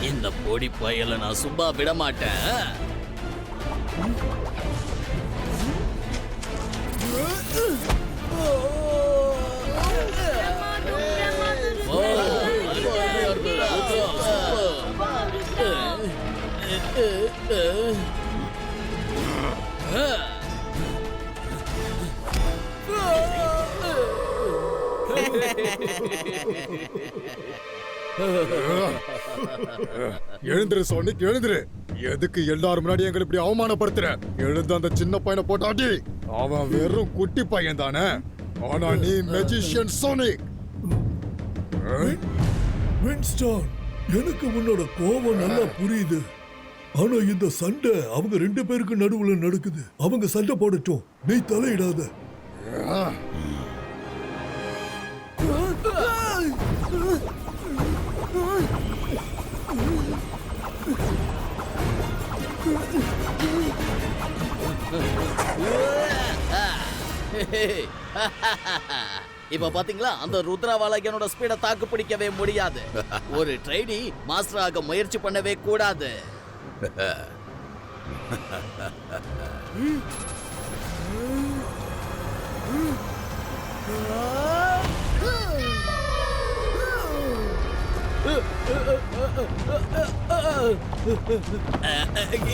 [SPEAKER 6] இந்த பொடி பயல நான் சும்மா விட மாட்டேன்.
[SPEAKER 12] எழுந்துரு சோனிக், எழுந்துரு. எதுக்கு எல்லாரும் முன்னாடி எங்களை இப்படி அவமானப்படுத்துற? எழுந்து அந்த சின்ன பையனை போட்டாடி. அவன் வெறும் குட்டி பையன் தானே, ஆனா நீ மெஜிஷியன் சோனிக்.
[SPEAKER 7] வின்ஸ்டன், எனக்கு உன்னோட கோபம் நல்லா புரியுது. ஆனா இந்த சண்டை அவங்க ரெண்டு பேருக்கு நடுவுல நடக்குது. அவங்க சண்டை போடட்டும், நீ தலையிடாத.
[SPEAKER 6] இப்ப பாத்தீங்களா, அந்த ருத்ராவால என்னோட ஸ்பீட தாக்கு பிடிக்கவே முடியாது. ஒரு ட்ரெயினி மாஸ்டர் ஆக முயற்சி பண்ணவே கூடாது.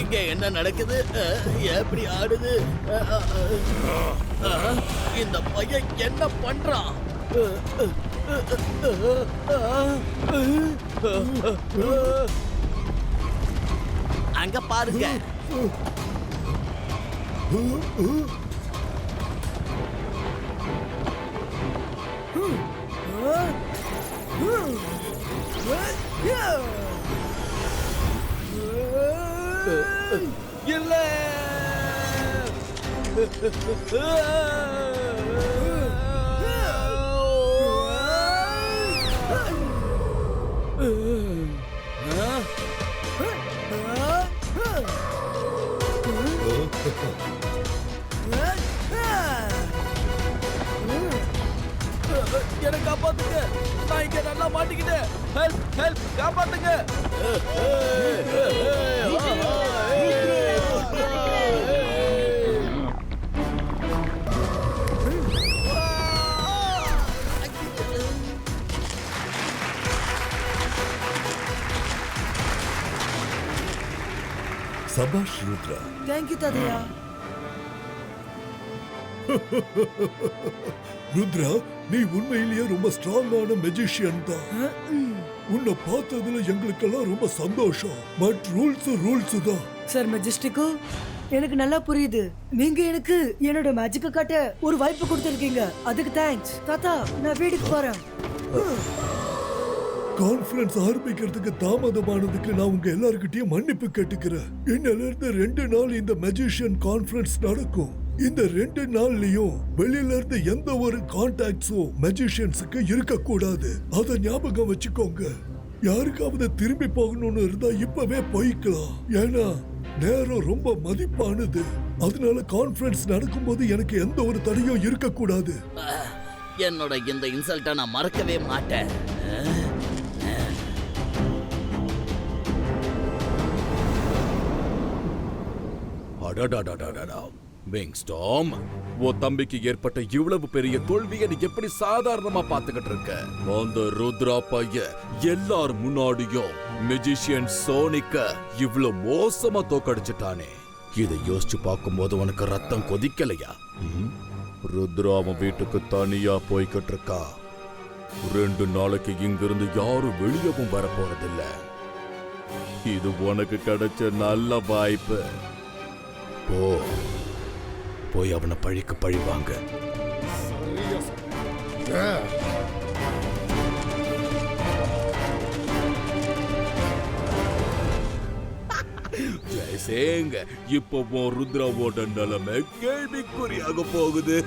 [SPEAKER 6] இங்க என்ன நடக்குது? எப்படி ஆடுது? இந்த பையன் என்ன பண்றான்? அங்க பாருங்க. இல்ல, என்ன காப்பாத்துங்க, நான் இங்க நல்லா மாட்டிக்கிட்டேன். ஹெல்ப் ஹெல்ப், காப்பாத்துங்க.
[SPEAKER 7] சபாஷ் ருத்ரா.
[SPEAKER 10] தேங்க்யூ தாதையா.
[SPEAKER 7] ருத்ரா, நீ உண்மையிலேயே ரொம்ப ஸ்ட்ராங்கான மெஜிஷியன் தான். உன்னை பார்த்ததுல எங்களுக்கெல்லாம் ரொம்ப சந்தோஷம். பட் ரூல்ஸ் தான்.
[SPEAKER 10] சார் மெஜஸ்டிக்கோ, எனக்கு நல்லா புரியுது. நீங்க எனக்கு என்னோட மேஜிக்க காட்ட ஒரு வாய்ப்பு கொடுத்திருக்கீங்க. அதுக்கு தேங்க்ஸ். தாத்தா, நான் வீட்டுக்கு போறேன்.
[SPEAKER 7] கான்ஃபரன்ஸ் ஆரம்பிக்கிறதுக்கு தாமதமானதுக்கு நான் உங்க எல்லார்கிட்டயும் மன்னிப்பு கேட்டுக்கிறேன். இன்னில இருந்து 2 நாள் இந்த மெஜிஷியன் கான்ஃபரன்ஸ் நடக்கும். இந்த 2 நாள்லயும் வெளியில இருந்து எந்த ஒரு கான்டாக்ட்ஸும் மெஜிஷியன்ஸுக்கு இருக்க கூடாது. அத ஞாபகம் வச்சுக்கோங்க. யாருக்காவது திரும்பி போகணும்னு இருந்தா இப்பவே போய்க்கலாம். ஏன்னா நேரம் ரொம்ப மதிப்பானது. அதனால கான்ஃபரன்ஸ் நடக்கும்போது எனக்கு எந்த ஒரு தடையும் இருக்க கூடாது.
[SPEAKER 6] என்னோட இந்த இன்சல்ட்டை நான் மறக்கவே மாட்டேன்.
[SPEAKER 4] அடடடடடடா. விங்ஸ்டார்ம், உன் தம்பிக்கு ஏற்பட்ட இவ்வளவு பெரிய தோல்வியை நீ எப்படி சாதாரணமா பார்த்துக்கிட்டு இருக்க? அந்த ருத்ரா பையன் எல்லார் முன்னாடியும் மெஜிஷியன் சோனிக்க இவ்வளவு மோசமா தோக்கடிச்சிட்டானே. இதை யோசிச்சு பார்க்கும்போது உனக்கு ரத்தம் கொதிக்கலையா? ருத்ரா அவன் வீட்டுக்கு தனியா போய்கிட்டு இருக்கா. 2 நாளைக்கு இங்கிருந்து யாரும் வெளியவும் வர போறதில்ல. இது உனக்கு கிடைச்ச நல்ல வாய்ப்பு. போய் அவனை பழிக்கு பழி வாங்க. ஜெயசேங்க, இப்போ ருத்ராவோட நிலைமை கேள்விக்குறியாக போகுது.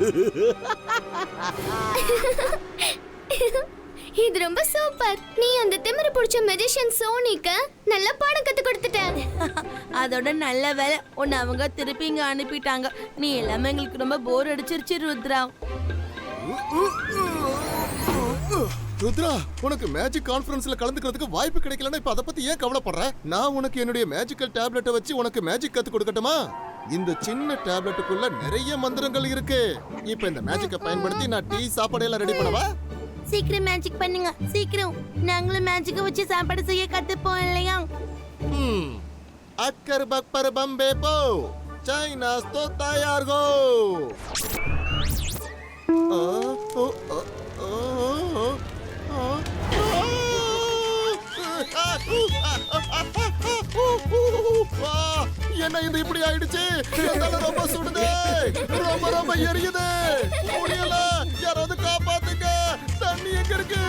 [SPEAKER 11] இது ரொம்ப சூப்பர். நீ அந்த திமிரு பிடிச்ச மெஜிஷியன் சோனிக்கு நல்ல பாடம் கத்து கொடுத்துட்ட.
[SPEAKER 9] அதோட நல்ல வேலை உன்னை அவங்க திருப்பி இங்க அனுப்பிட்டாங்க. நீ எல்லாமே எங்களுக்கு ரொம்ப போர் அடிச்சிருச்சு ருத்ரா.
[SPEAKER 12] ருத்ரா, உனக்கு மேஜிக் கான்ஃபரன்ஸ்ல கலந்துக்கிறதுக்கு வாய்ப்பு கிடைக்கலன்னா இப்ப அத பத்தி ஏன் கவலைப்படுற? நான் உனக்கு என்னுடைய மேஜிக்கல் டேப்லெட்டை வச்சு உனக்கு மேஜிக் கத்து கொடுக்கட்டுமா? இந்த சின்ன டேப்லெட்டுக்குள்ள நிறைய மந்திரங்கள் இருக்கு. இப்ப இந்த மேஜிக்கை பயன்படுத்தி நான் டீ சாப்பாடு எல்லாம் ரெடி பண்ணவா?
[SPEAKER 9] சீக்கிரம் மேஜிக் பண்ணுங்க, சீக்கிரம். நாங்களும் மேஜிக்கை வச்சு சாப்பாடு செய்ய கத்துப்போம் இல்லையா?
[SPEAKER 12] அக்கர் பக்பர் பம்பே போ, சாய் நாஸ்தோ தயார் கோ. என்ன இது இப்படி ஆயிடுச்சு? ரொம்ப சுடுது, ரொம்ப எரியுது, முடியல. யாராவது காப்பாத்துங்க. தண்ணி எங்க இருக்கு?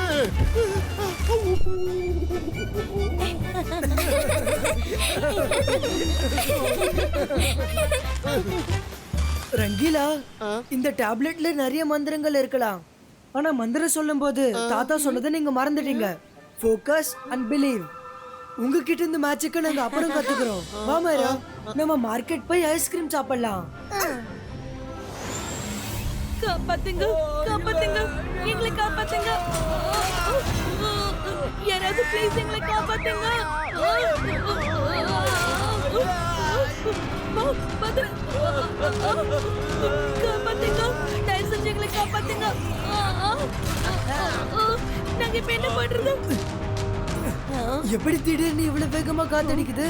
[SPEAKER 10] ரங்கீலா, இந்த டேப்லெட்ல நிறைய மந்திரங்கள் இருக்கலாம். ஆனா மந்திரம் சொல்லும் போது தாத்தா சொன்னதை நீங்க மறந்துட்டீங்க. Focus and believe. உங்ககிட்ட இந்த மேட்சுக்கு நாங்க அப்புறம் கத்துக்கிறோம். வாமாரா, நம்ம மார்க்கெட் போய் ஐஸ்கிரீம் சாப்பிடலாம்.
[SPEAKER 9] காப்பாத்துங்க, காப்பாத்துங்க, எங்களை காப்பாத்துங்க. யாராவது ப்ளீஸ் எங்களை காப்பாத்துங்க. காப்பாத்துங்க, தயவு செஞ்சு எங்களை காப்பாத்துங்க. நாங்க இப்ப என்ன பண்றது?
[SPEAKER 10] எப்படி திடீர்னு இவ்வளவு வேகமா காத்தடிக்குது?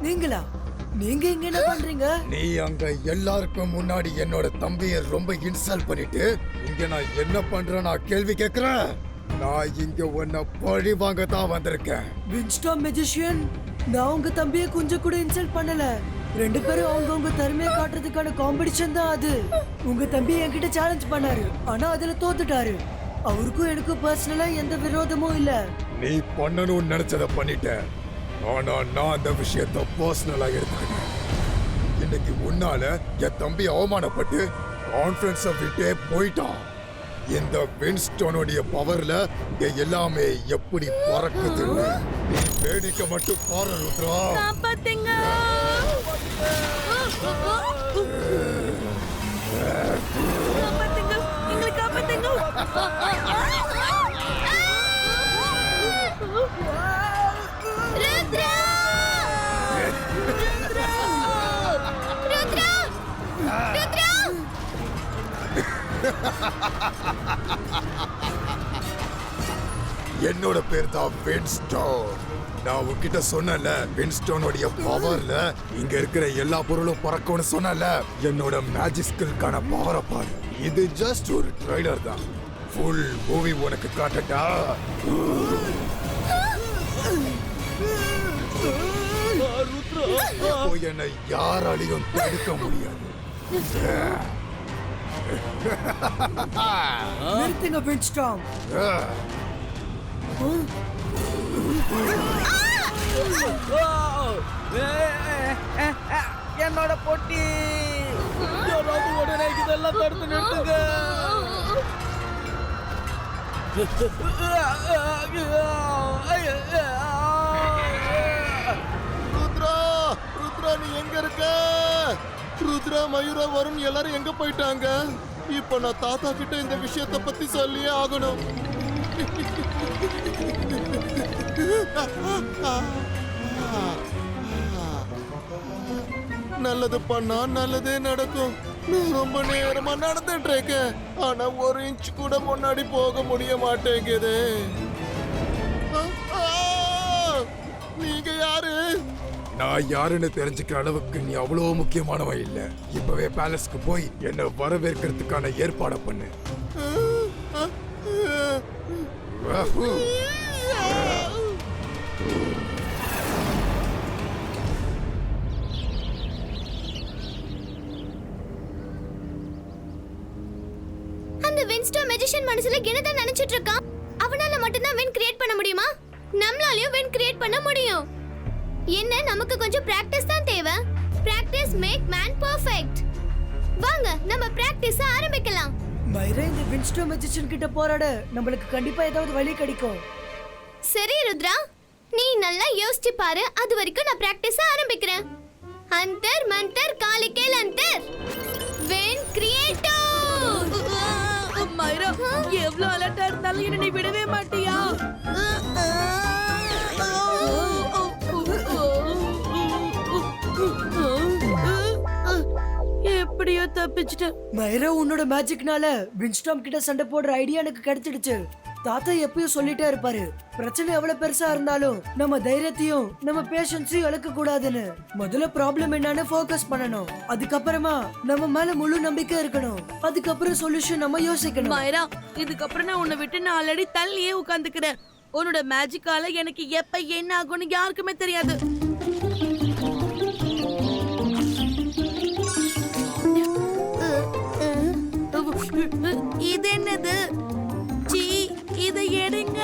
[SPEAKER 10] நீங்களா? நீங்க இங்க என்ன பண்றீங்க?
[SPEAKER 13] நீ அங்க எல்லாருக்கும் முன்னாடி என்னோட தம்பியை ரொம்ப இன்சல்ட் பண்ணிட்டு இங்க நான் என்ன பண்றேன் நான் கேள்வி கேக்குறேன். நான் இங்க உன்னை பழி வாங்க தான் வந்திருக்கேன்.
[SPEAKER 10] வின்ஸ்டார்ம் மெஜிஷியன், நான் உங்க தம்பியை கொஞ்சம் கூட இன்சல்ட் பண்ணல. 2 பேரும் அவங்க திறமையை காட்டுறதுக்கான காம்படிஷன் தான் அது. உங்க தம்பி என்கிட்ட சேலஞ்ச் பண்ணாரு, ஆனா அதுல தோத்துட்டாரு. அவருக்கும் எனக்கும் பர்சனலா எந்த விரோதமும் இல்ல.
[SPEAKER 13] நீ பண்ணணும்னு நினைச்சத பண்ணிட்ட. ஆனா நான் அந்த விஷயத்தை பர்சனலா எடுத்துக்கிட்டேன். இன்னைக்கு உன்னால என் தம்பி அவமானப்பட்டு கான்ஃபரன்ஸை விட்டே போயிட்டான். இந்த வின்ஸ்டோனுடைய பவர்ல இங்க எல்லாமே எப்படி பறக்குதுன்னு நீ வேடிக்கை மட்டும் பாரு ருத்ரா.
[SPEAKER 9] காப்பாத்துங்க. காப்பாத்துங்க, எங்களை காப்பாத்துங்க.
[SPEAKER 11] ருத்ரா! ருத்ரா! ருத்ரா! ருத்ரா!
[SPEAKER 13] என்னோட பேர் தான் வின்ஸ்டோன். நான் உன்கிட்ட சொன்னல வின்ஸ்டோனுடைய பவர்ல இங்க இருக்கிற எல்லா பொருளும் பறக்கும்னு சொன்னல. என்னோட மேஜிக் ஸ்கில்கான பவரை பாரு. இது ஜஸ்ட் ஒரு ட்ரைலர் தான். ஃபுல் மூவி உனக்கு காட்டட்டா? இப்போ என்னை யாராலையும் தடுக்க முடியாது.
[SPEAKER 10] நிறுத்துங்க வின்ஸ்டாம்.
[SPEAKER 8] என்னோட பொட்டி யாராவது உடனே இதெல்லாம் தடுத்து நிறுத்துங்க.
[SPEAKER 12] ருத்ரா, ருத்ரா நீ எங்க இருக்க? ருத்ரா, மயூரா, வருண் எல்லாரும் எங்க போயிட்டாங்க? இப்ப நான் தாத்தா கிட்ட இந்த விஷயத்தை பத்தி சொல்லியே ஆகணும். நல்லது பண்ணா நல்லதே நடக்கும். நான் ரொம்ப நேரமா நடந்துட்டு இருக்கேன், ஆனா ஒரு இன்ச் கூட முன்னாடி போக முடிய மாட்டேங்குது. நீங்க யாரு?
[SPEAKER 13] நான் யாருன்னு தெரிஞ்சுக்கிற அளவுக்கு நீ அவ்வளோ முக்கியமானவன் இல்ல. இப்பவே பேலஸ்க்கு போய் என்ன வரவேற்கிறதுக்கான ஏற்பாடு பண்ணு.
[SPEAKER 11] அந்த வின்ஸ்டோன் மேஜிஷியன் மனசுல என்னதான் நினைச்சிட்டு இருக்கான்? அவனால மட்டும்தான் வின் கிரியேட் பண்ண முடியுமா? நம்மளாலயும் வின் கிரியேட் பண்ண முடியும். என்ன, நமக்கு கொஞ்சம் பிராக்டிஸ் தான் தேவை. Practice make man perfect. வாங்க நம்ம பிராக்டிஸ் ஆரம்பிக்கலாம்.
[SPEAKER 10] மைரா, இந்த வின்ஸ்டோன் மேஜிஷியன் கிட்ட போராட நம்மளுக்கு கண்டிப்பா ஏதாவது வழி கிடைக்கும்.
[SPEAKER 11] சரி ருத்ரா, நீ நல்லா யோசிச்சு பாரு. அது வரைக்கும் நான் பிராக்டிஸ் ஆரம்பிக்கிறேன். அந்தர் மந்தர் காலிகேல் அந்தர் வின் கிரியேட்டோ.
[SPEAKER 9] மைரா, எவ்வளவு அலர்ட்டா இருந்தாலும் என்ன நீ விடவே மாட்டியா? எப்படியோ தப்பிச்சிட்டேன்.
[SPEAKER 10] மைரா, உன்னோட மேஜிக்னால வின்ஸ்டாம் கிட்ட சண்டை போடுற ஐடியா எனக்கு கிடைச்சிடுச்சு. தாத்தா எப்பயும் சொல்லிட்டே இருப்பாரு, பிரச்சனை எவ்வளவு பெருசா இருந்தாலும் நம்ம தைரியத்தையும் நம்ம பேஷன்ஸையும் இழக்க கூடாதுன்னு. முதல்ல ப்ராப்ளம் என்னன்னு ஃபோக்கஸ் பண்ணணும். அதுக்கப்புறமா நம்ம மேல முழு நம்பிக்கை இருக்கணும். அதுக்கப்புறம் சொல்யூஷன் நம்ம யோசிக்கணும்.
[SPEAKER 9] மைரா, இதுக்கப்புறம் நான் உன்னை விட்டு நான் ஆல்ரெடி தள்ளியே உட்கார்ந்துக்கிறேன். உன்னோட மேஜிக்கால எனக்கு எப்ப என்ன ஆகும்னு யாருக்குமே தெரியாது. இது என்னது? சீ, இதை எடுங்க.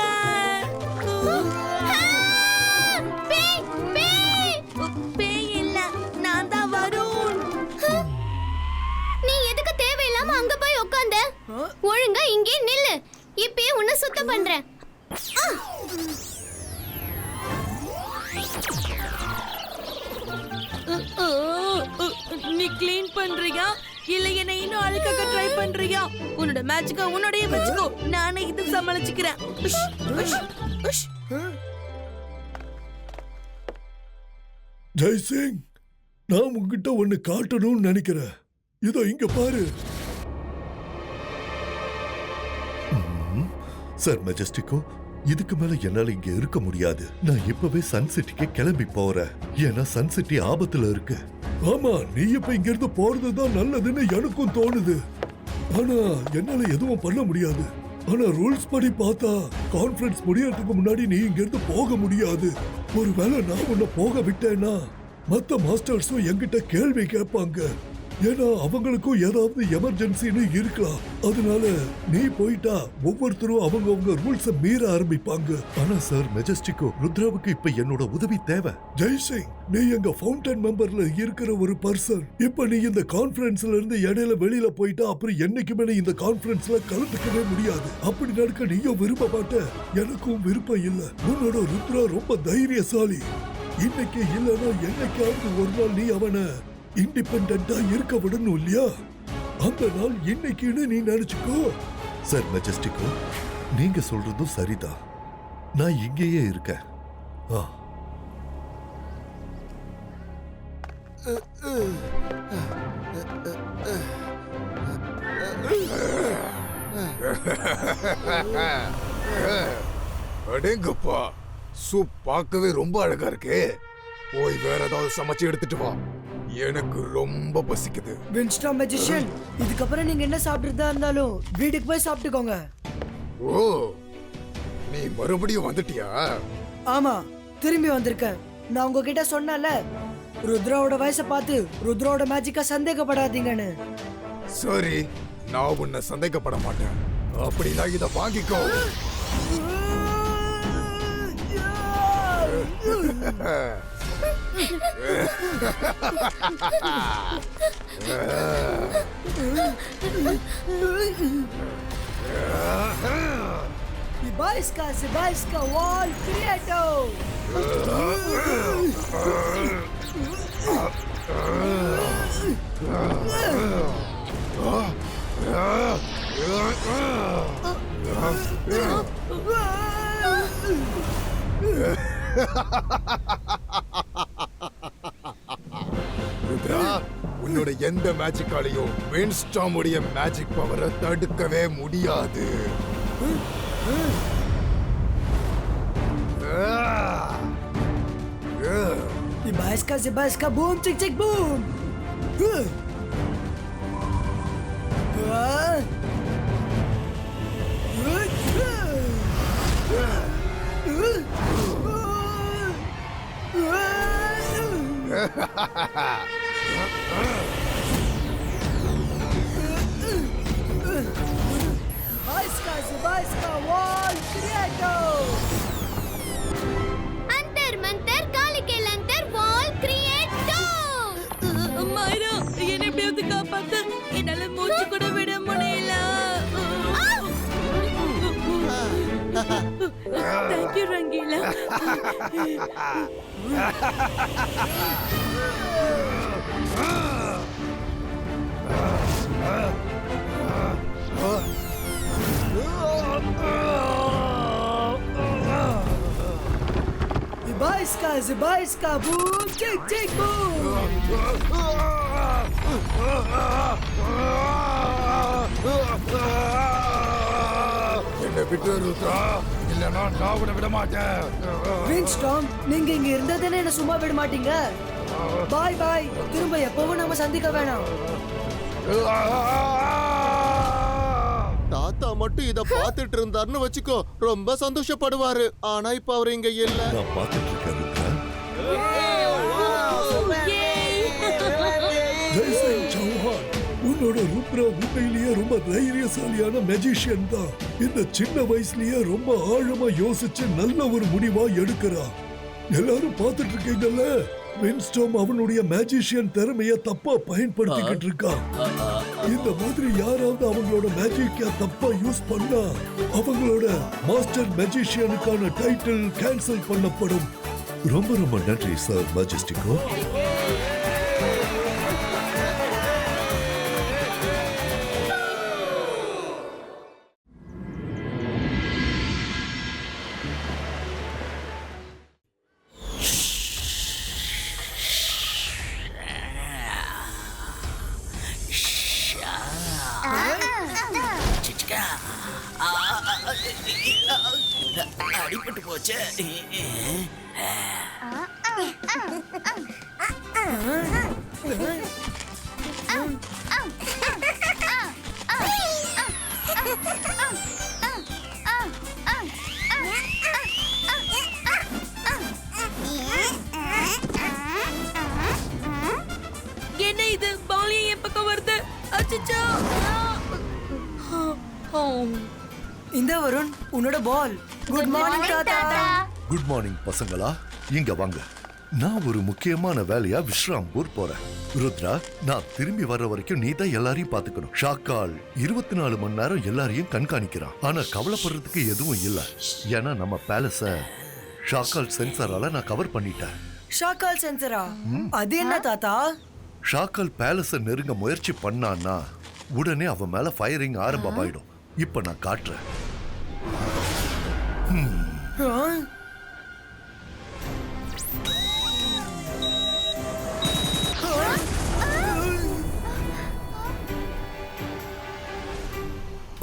[SPEAKER 9] பேய் இல்ல, நான் தான் வருண்.
[SPEAKER 11] நீ எதுக்கு தேவையில்லாம அங்க போய் உட்கார்ந்த? ஒழுங்கா இங்கே நில்லு. இப்பயே உன்னை சுத்தம் பண்றேன்.
[SPEAKER 9] நீ க்ளீன் பண்றியா இல்ல என்ன இன்னும் அழுக்காக்க ட்ரை பண்றியா? உன்னோட மேஜிக்கா உன்னோடயே வச்சுக்கோ, நானே இது சமாளிச்சுக்கிறேன்.
[SPEAKER 7] ஜெய்சிங், நான் உங்ககிட்ட ஒன்னு காட்டணும்னு நினைக்கிறேன். இதோ இங்க பாரு. சார் மெஜஸ்டிக்கோ, இதுக்கு மேல என்னால இங்க இருக்க முடியாது. நான் இப்பவே சன் சிட்டிக்கு கிளம்பி போறேன். ஏன்னா சன் சிட்டி ஆபத்துல இருக்கு. ஆமா, நீ இப்ப இங்க இருந்து போறதுதான் நல்லதுன்னு எனக்கும் தோணுது. ஆனா என்னால எதுவும் பண்ண முடியாது. ஆனா ரூல்ஸ் படி பார்த்தா கான்ஃபரன்ஸ் முடியறதுக்கு முன்னாடி நீ இங்க இருந்து போக முடியாது. ஒருவேளை நான் உன்னை போக விட்டேன்னா மத்த மாஸ்டர்ஸும் என்கிட்ட கேள்வி கேட்பாங்க. ஏன்னா அவங்களுக்கும் ஏதாவது எமர்ஜென்சின்னு இருக்கலாம். அதனால நீ போயிட்டா ஒவ்வொருத்தரும் அவங்க ரூல்ஸ மீற ஆரம்பிப்பாங்க. ஆனா சார் மெஜஸ்டிக்கோ, ருத்ராவுக்கு இப்ப என்னோட உதவி தேவை. ஜெய்சிங், நீ எங்க ஃபவுண்டன் மெம்பர்ல இருக்கிற ஒரு பர்சன். இப்ப நீ இந்த கான்ஃபரன்ஸ்ல இருந்து இடையில வெளியில போயிட்டா அப்புறம் என்னைக்குமே நீ இந்த கான்ஃபரன்ஸ்ல கலந்துக்கவே முடியாது. அப்படி நடக்க நீயும் விரும்ப மாட்ட, எனக்கும் விருப்பம் இல்ல. உன்னோட ருத்ரா ரொம்ப தைரியசாலி. இன்னைக்கு இல்லனா என்னைக்காவது ஒரு நாள் நீ அவனை இண்டிபெண்டா இருக்க விடணும் இல்லையா? அந்த நாள் இன்னைக்குன்னு நீ நினைச்சுக்கோ. சார் மெஜஸ்டிக்கோ, நீங்க சொல்றதும் சரிதான். நான் இங்கேயே இருக்கேன்.
[SPEAKER 13] அடேங்கப்பா, சூப் பார்க்கவே ரொம்ப அழகா இருக்கு. போய் வேற ஏதாவது சமைச்சு எடுத்துட்டு வா, எனக்கு ரொம்ப பசிக்குது.
[SPEAKER 10] வின்ஸ்டாம் மெஜிஷியன், இதுக்கப்புறம் நீங்க என்ன சாப்பிட்டுறதா இருந்தாலும் வீட்டுக்கு போய் சாப்பிட்டுக்கோங்க.
[SPEAKER 13] ஓ, நீ மறுபடியும் வந்துட்டியா?
[SPEAKER 10] ஆமா, திரும்பி வந்திருக்கேன். நான் உங்ககிட்ட சொன்னல, ருத்ராவோட வயசை பார்த்து ருத்ராவோட மேஜிக்கா சந்தேகப்படாதீங்கன்னு.
[SPEAKER 13] சரி, நான் உன்னை சந்தேகப்பட மாட்டேன். அப்படின்னா இத வாங்கிக்கோ.
[SPEAKER 10] Sibaiska wall creator.
[SPEAKER 13] உன்னோட எந்த மேஜிக்காலையும் வின்ஸ்டாம் உடைய மேஜிக் பவரை தடுக்கவே முடியாது.
[SPEAKER 10] Sibaiska boom chick chick boom. Sibaiska wall creator.
[SPEAKER 11] अंतर मंतर कालिकेल अंतर wall creator.
[SPEAKER 9] மைரா, என்னை எப்படியாவது காப்பாத்து. என்னால மூச்சு கூட விட முடியல. Thank you Rangeela.
[SPEAKER 10] Sibaiska boom chick chick boom.
[SPEAKER 13] என்ன விட்டு ருத்ரா, இல்லனா நான் உன்னை விட மாட்டேன்.
[SPEAKER 10] வின்ஸ்டாம், நீங்க இங்க இருந்ததானே என்ன சும்மா விட மாட்டீங்க. பாய் பாய், திரும்ப எப்பவும் நாம சந்திக்க வேணாம்.
[SPEAKER 12] தாத்தா மட்டும் இத பாத்துட்டு இருந்தாருன்னு வச்சுக்கோ, ரொம்ப சந்தோஷப்படுவாரு. ஆனா இப்ப அவர் இங்க இல்ல.
[SPEAKER 7] நான் பார்த்துட்டு இருக்கேன் ருத்ரா. ஜெய்சிங் சௌஹான், உன்னோட ருத்ரா உண்மையிலேயே ரொம்ப தைரியசாலியான மெஜிஷியன் தான். இந்த சின்ன வயசுலயே ரொம்ப ஆழமா யோசிச்சு நல்ல ஒரு முடிவா எடுக்கிறா. எல்லாரும் பார்த்துட்டு இருக்கீங்கல்ல, வின்ஸ்டாம் அவனுடைய மேஜிஷியன் திறமைய தப்பா பயன்படுத்திக்கிட்டு இருக்கான். இந்த மாதிரி யாராவது அவங்களோட மேஜிக்க தப்பா யூஸ் பண்ணா அவங்களோட மாஸ்டர் மேஜிஷியனுக்கான டைட்டில் கேன்சல் பண்ணப்படும். ரொம்ப ரொம்ப நன்றி சார் மெஜஸ்டிக்கோ.
[SPEAKER 6] அடிபட்டு போச்சு.
[SPEAKER 9] என்ன இது? பவுலியை என் பக்கம் அச்சச்சோ.
[SPEAKER 10] இந்த வருண் உன்னோட பால். குட் மார்னிங் தாத்தா.
[SPEAKER 7] குட் மார்னிங் பசங்களா, இங்க வாங்க. நான் ஒரு முக்கியமான வேலையா விஸ்ராம்பூர் போறேன். ருத்ரா, நான் திரும்பி வர்ற வரைக்கும் நீ தான் எல்லாரையும் பாத்துக்கணும். ஷாக்கால் 24 மணி நேரம் எல்லாரையும் கண்காணிக்கிறான். ஆனா கவலைப்படுறதுக்கு எதுவும் இல்ல, ஏன்னா நம்ம பேலஸ ஷாக்கால் சென்சாரால நான் கவர் பண்ணிட்டேன்.
[SPEAKER 10] ஷாக்கால் சென்சரா? அது என்ன தாத்தா?
[SPEAKER 7] ஷாக்கால் பேலஸ நெருங்க முயற்சி பண்ணான்னா உடனே அவன் மேல ஃபயரிங் ஆரம்பமாயிடும். இப்ப நான் காட்டுறேன்.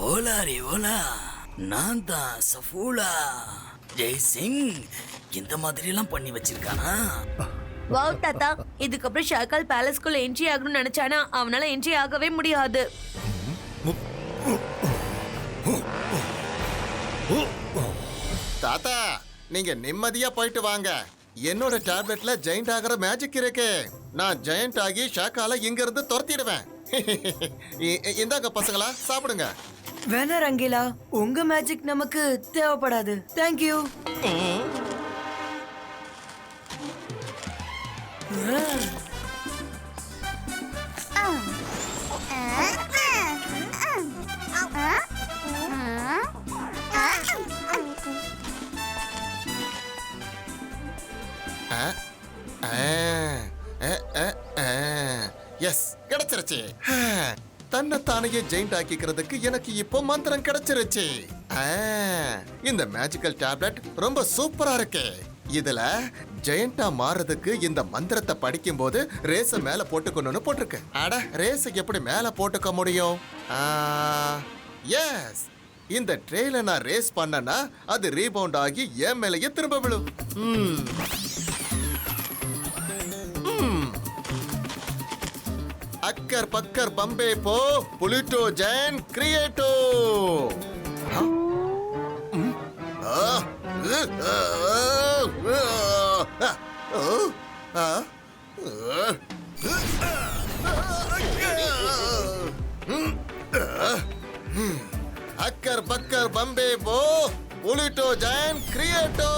[SPEAKER 6] ஓலாரி ஓலா, நான் தான் சஃபூலா. ஜெய் சிங் இந்த மாதிரி எல்லாம் பண்ணி வச்சிருக்கானா?
[SPEAKER 9] வாவ் தாத்தா, இதுக்கப்புறம் ஷாக்கால் பேலஸ்குள்ள என்ட்ரி ஆகணும்னு நினைச்சானா அவனால என்ட்ரி ஆகவே முடியாது.
[SPEAKER 12] தாத்தா, நீங்க நிம்மதியா போயிட்டு வாங்க. என்னோட டேப்லெட்ல ஜெயண்ட் ஆகிற மேஜிக் இருக்கு. நான் ஜெயண்ட் ஆகி ஷாக்கால இங்க இருந்து துரத்திடுவேன். இந்தாங்க பசங்களா, சாப்பிடுங்க.
[SPEAKER 10] வேணா ரங்கீலா, உங்க மேஜிக் நமக்கு தேவைப்படாது. தேங்க்யூ.
[SPEAKER 12] எஸ், கிடைச்சிருச்சு. தன்னைத்தானையே ஜெயிண்ட் ஆக்கிக்கிறதுக்கு எனக்கு இப்போ மந்திரம் கிடைச்சிருச்சு. இந்த மேஜிக்கல் டேப்லெட் ரொம்ப சூப்பரா இருக்கு. இதுல ஜெயண்டா மாறதுக்கு இந்த மந்திரத்தை படிக்கும் போது ரேஸ மேல போட்டுக்கணும்னு போட்டிருக்கு. அட, ரேஸ எப்படி மேல போட்டுக்க முடியும்? எஸ், இந்த ட்ரெயில நான் ரேஸ் பண்ணனா அது ரீபவுண்ட் ஆகி என் மேலேயே திரும்ப விழும். அக்கர் பக்கர் பம்பே போ, புலிட்டோ ஜென் கிரியேட்டோ. அக்கர் பக்கர் பம்பே போ, புலிட்டோ ஜென் கிரியேட்டோ.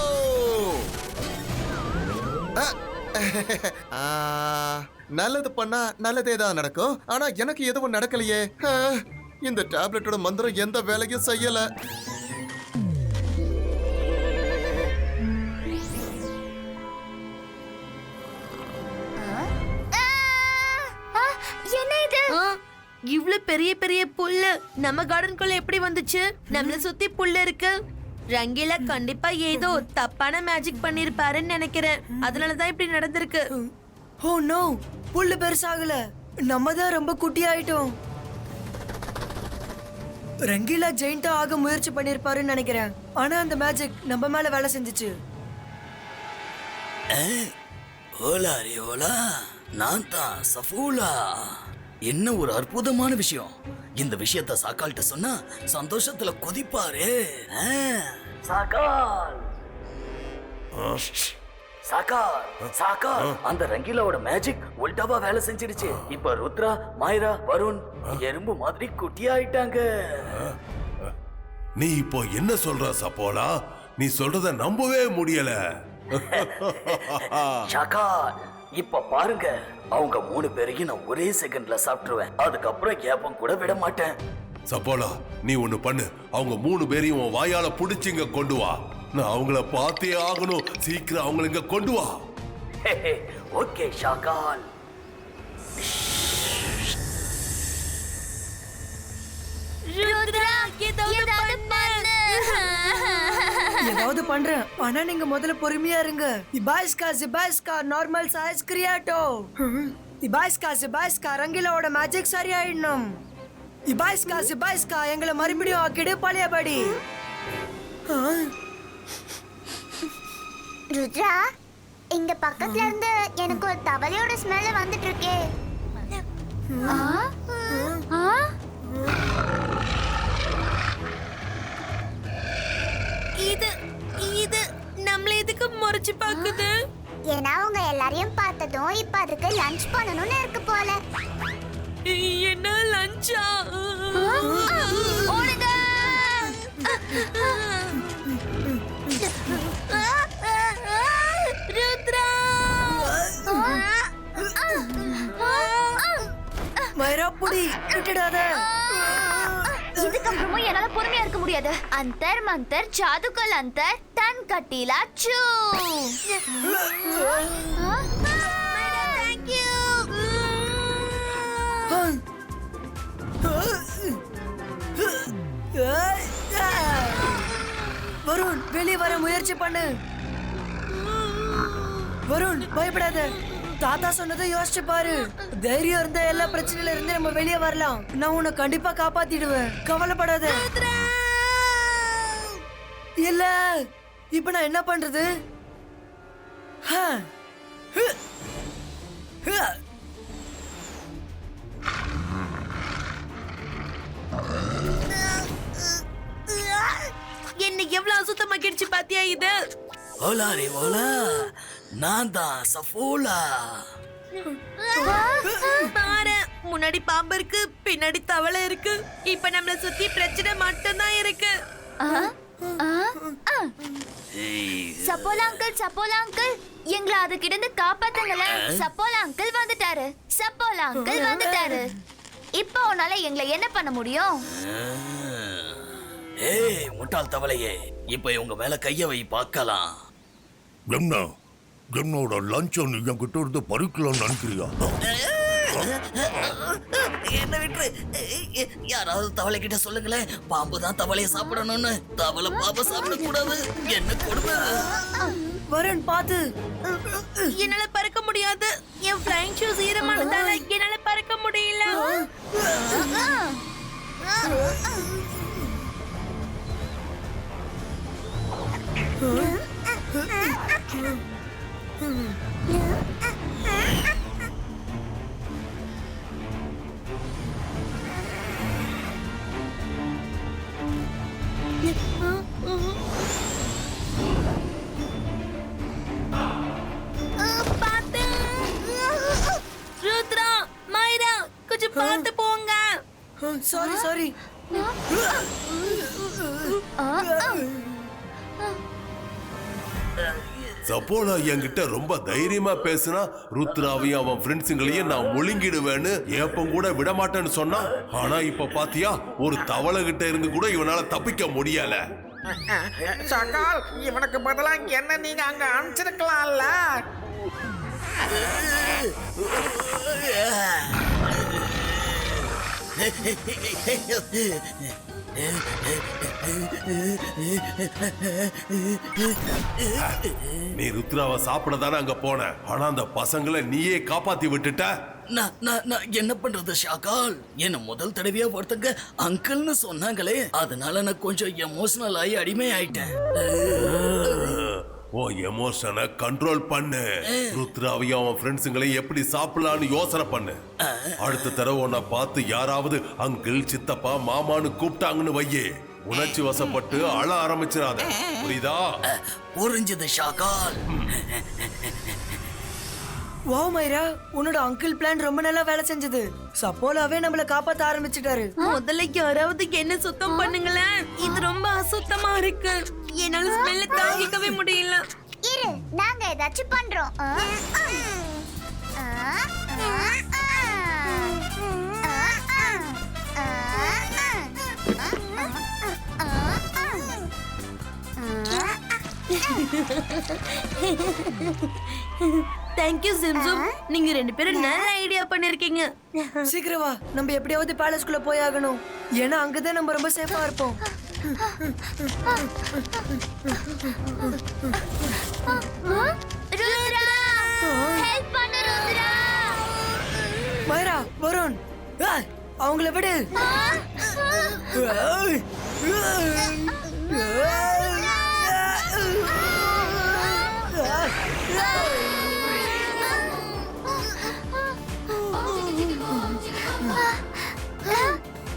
[SPEAKER 12] நல்லது பண்ணா நல்லதே தான் நடக்கும். ஆனா எனக்கு எதுவும் நடக்கலையே. இந்த டேப்லெட்டோட மந்திரம் எந்த வேலையும் செய்யல.
[SPEAKER 11] என்ன இது?
[SPEAKER 9] இவ்ளோ பெரிய பெரிய புல்லு நம்ம கார்டனுக்குள்ள எப்படி வந்துச்சு? நம்மள சுத்தி புல்லு இருக்கு. ரங்கீலா கண்டிப்பா ஏதோ தப்பான மேஜிக் பண்ணிருப்பாருன்னு நினைக்கிறேன். அதனாலதான் இப்படி நடந்திருக்கு.
[SPEAKER 10] ஓ நோ, புல்லு பெருசாகல, நம்ம தான் ரொம்ப குட்டி ஆயிட்டோம். ரங்கீலா ஜெயிண்டா ஆக முயற்சி பண்ணிருப்பாருன்னு நினைக்கிறேன். ஆனா அந்த மேஜிக் நம்ம மேல வேலை செஞ்சுச்சு.
[SPEAKER 6] ஓலாரி ஓலா, நான் தான் சஃபூலா. என்ன ஒரு அற்புதமான விஷயம். இந்த விஷயத்த சாக்கால்ட்ட சொன்னா சந்தோஷத்துல கொதிப்பாரு. சாக்கால் சாக்கால் சாக்கால், அந்த ரங்கீலாவோட மேஜிக் உல்டாவா வேலை செஞ்சிடுச்சு. இப்ப ருத்ரா, மாயரா, வருண் எறும்பு மாதிரி குட்டி ஆயிட்டாங்க.
[SPEAKER 14] நீ இப்போ என்ன சொல்ற சப்போலா? நீ சொல்றத நம்பவே முடியல.
[SPEAKER 6] சாக்கால், இப்ப பாருங்க, அவங்க 3 பேரையும் நான் ஒரே செகண்ட்ல சாப்பிட்டுருவேன். அதுக்கப்புறம் ஏப்பம் கூட விட மாட்டேன்.
[SPEAKER 14] சப்போலா, நீ ஒண்ணு பண்ணு. அவங்க 3 பேரையும் உன் வாயால புடிச்சிங்க கொண்டு வா. நான் அவங்கள பார்த்தே ஆகணும். சீக்கிரம் அவங்கள இங்க கொண்டு வா.
[SPEAKER 6] ஓகே ஷாக்கால்.
[SPEAKER 9] ருத்ரா,
[SPEAKER 10] ஏதாவது பண்றேன். ஆனா நீங்க முதல்ல பொறுமையா இருங்க. இபாய்ஸ்கா நார்மல் சைஸ் கிரியாட்டோ. இபாய்ஸ்கா ரங்கீலாவோட மேஜிக் சரியாயிடணும். இபாய்ஸ்கா எங்களை மறுபடியும் ஆக்கிடு பழையபடி.
[SPEAKER 11] ருத்ரா, இங்க பக்கத்துல இருந்து எனக்கு ஒரு தவளையோட ஸ்மெல் வந்துட்டு இருக்கே.
[SPEAKER 9] இது நம்மள எதுக்கு முறைச்சு பாக்குது?
[SPEAKER 11] ஏன்னா அவங்க எல்லாரையும் பார்த்ததும் இப்ப அதுக்கு லஞ்ச் பண்ணணும்னு இருக்கு போல.
[SPEAKER 9] என்ன லஞ்சா
[SPEAKER 11] ஓடுங்க.
[SPEAKER 9] ருத்ரா
[SPEAKER 10] மைரா புடி விட்டுடாத.
[SPEAKER 11] இதுக்கப்புறமும் என்னால பொறுமையா இருக்க முடியாது. அந்தர் மந்தர் ஜாதுகல் அந்தர் தன் கட்டிலா சூ.
[SPEAKER 10] வருண் வெளியே வர முயற்சி பண்ணு. வருண் பயப்படாத. தாத்தா சொன்னதை யோசிச்சு பாரு. தைரியம் இருந்தா எல்லா பிரச்சனையில இருந்து நம்ம வெளியே வரலாம். நான் உன்னை கண்டிப்பா காப்பாத்திடுவேன், கவலைப்படாத. இல்ல இப்ப நான் என்ன பண்றது?
[SPEAKER 9] என்ன எவ்வளவு அசுத்தமாக்கிடுச்சு பாத்தியா இது?
[SPEAKER 6] ஓலா ரே ஓலா, நான் தான் சஃபோலா.
[SPEAKER 9] பாரு, முன்னாடி பாம்பு இருக்கு, பின்னாடி தவளை இருக்கு. இப்ப நம்மள சுத்தி பிரச்சனை மட்டும்தான் இருக்கு.
[SPEAKER 11] சப்போலா அங்கிள் எங்களை அதுகிட்ட இருந்து காப்பாத்துங்களேன். சப்போலா அங்கிள் வந்துட்டாரு. சப்போலா அங்கிள் வந்துட்டாரு. இப்போ உன்னால எங்களை என்ன பண்ண முடியும்?
[SPEAKER 6] ஏய் முட்டாள் தவளையே, இப்ப உங்க மேல கைய வை பார்க்கலாம்.
[SPEAKER 13] என்னோட லஞ்சம் நீ என்கிட்ட இருந்து பறிக்கலாம்னு நினைக்கிறியா?
[SPEAKER 6] என்ன விட்டு யாராவது தவளை கிட்ட சொல்லுங்களேன், பாம்பு தான் தவளையை சாப்பிடணும்னு. தவளை பாம்பு சாப்பிட கூடாது. என்ன கொடுமை.
[SPEAKER 10] வருண் பாத்து.
[SPEAKER 9] என்னால பறக்க முடியாது. என் ஃப்ளைங் ஷூஸ் ஈரமானதால என்னால பறக்க முடியல. ருத்ரா, மைரா, கொஞ்சம் பார்த்து போங்க.
[SPEAKER 10] சாரி.
[SPEAKER 14] சப்போலா என்கிட்ட ரொம்ப தைரியமா பேசினா ருத்ராவையும் அவன் ஃப்ரெண்ட்ஸுங்களையும் நான் முழுங்கிடுவேன்னு ஏப்பம் கூட விட மாட்டேன்னு சொன்னா. ஆனா இப்ப பாத்தியா, ஒரு தவளை கிட்ட இருந்து கூட இவனால தப்பிக்க முடியல.
[SPEAKER 8] சகால், இவனுக்கு பதிலா என்ன நீங்க அங்க அனுப்பிச்சிருக்கலாம்ல.
[SPEAKER 14] நீ ருத்ராவை சாப்பிட தானே அங்க போன. ஆனா அந்த பசங்களை நீயே காப்பாத்தி விட்டுட்ட.
[SPEAKER 6] நான் என்ன பண்றது ஷாக்கால்? என்ன முதல் தடவையா ஒருத்தங்க அங்கிள்னு சொன்னாங்களே, அதனால நான் கொஞ்சம் எமோஷனல் ஆகி அடிமை ஆயிட்டேன்.
[SPEAKER 14] ஓ எமோஷனை கண்ட்ரோல் பண்ணு. ருத்ராவையும் அவன் ஃப்ரெண்ட்ஸுங்களையும் எப்படி சாப்பிடலான்னு யோசனை பண்ணு. அடுத்த தடவை உன்னை பார்த்து யாராவது அங்கிள், சித்தப்பா, மாமான்னு கூப்பிட்டாங்கன்னு வையே, உணர்ச்சி வசப்பட்டு அழ ஆரம்பிச்சிடாத. புரியுதா?
[SPEAKER 6] புரிஞ்சது ஷாக்கால்.
[SPEAKER 10] வாவ் மைரா, உன்னோட அங்கிள் பிளான் ரொம்ப நல்லா வேலை செஞ்சது. சப்போலாவே நம்மள காப்பாத்த ஆரம்பிச்சிட்டாரு.
[SPEAKER 9] முதல்ல யாராவது என்ன சுத்தம் பண்ணுங்களேன். இது ரொம்ப அசுத்தமா இருக்கு. என்னால ஸ்மெல்ல தாங்கிக்கவே முடியல.
[SPEAKER 11] இரு, நாங்க ஏதாச்சும் பண்றோம்.
[SPEAKER 9] தேங்க்யூ சிம்சும், நீங்க ரெண்டு பேரும் நல்ல ஐடியா பண்ணிருக்கீங்க.
[SPEAKER 10] சீக்கிரம் வா, நம்ம எப்படியாவது பேலஸ்குள்ள போய் ஆகணும். ஏன்னா அங்கதான் நம்ம ரொம்ப சேஃபா இருப்போம்.
[SPEAKER 11] ருத்ரா, ஹெல்ப் பண்ணு ருத்ரா.
[SPEAKER 10] மைரா, வருண், அவங்கள விடு.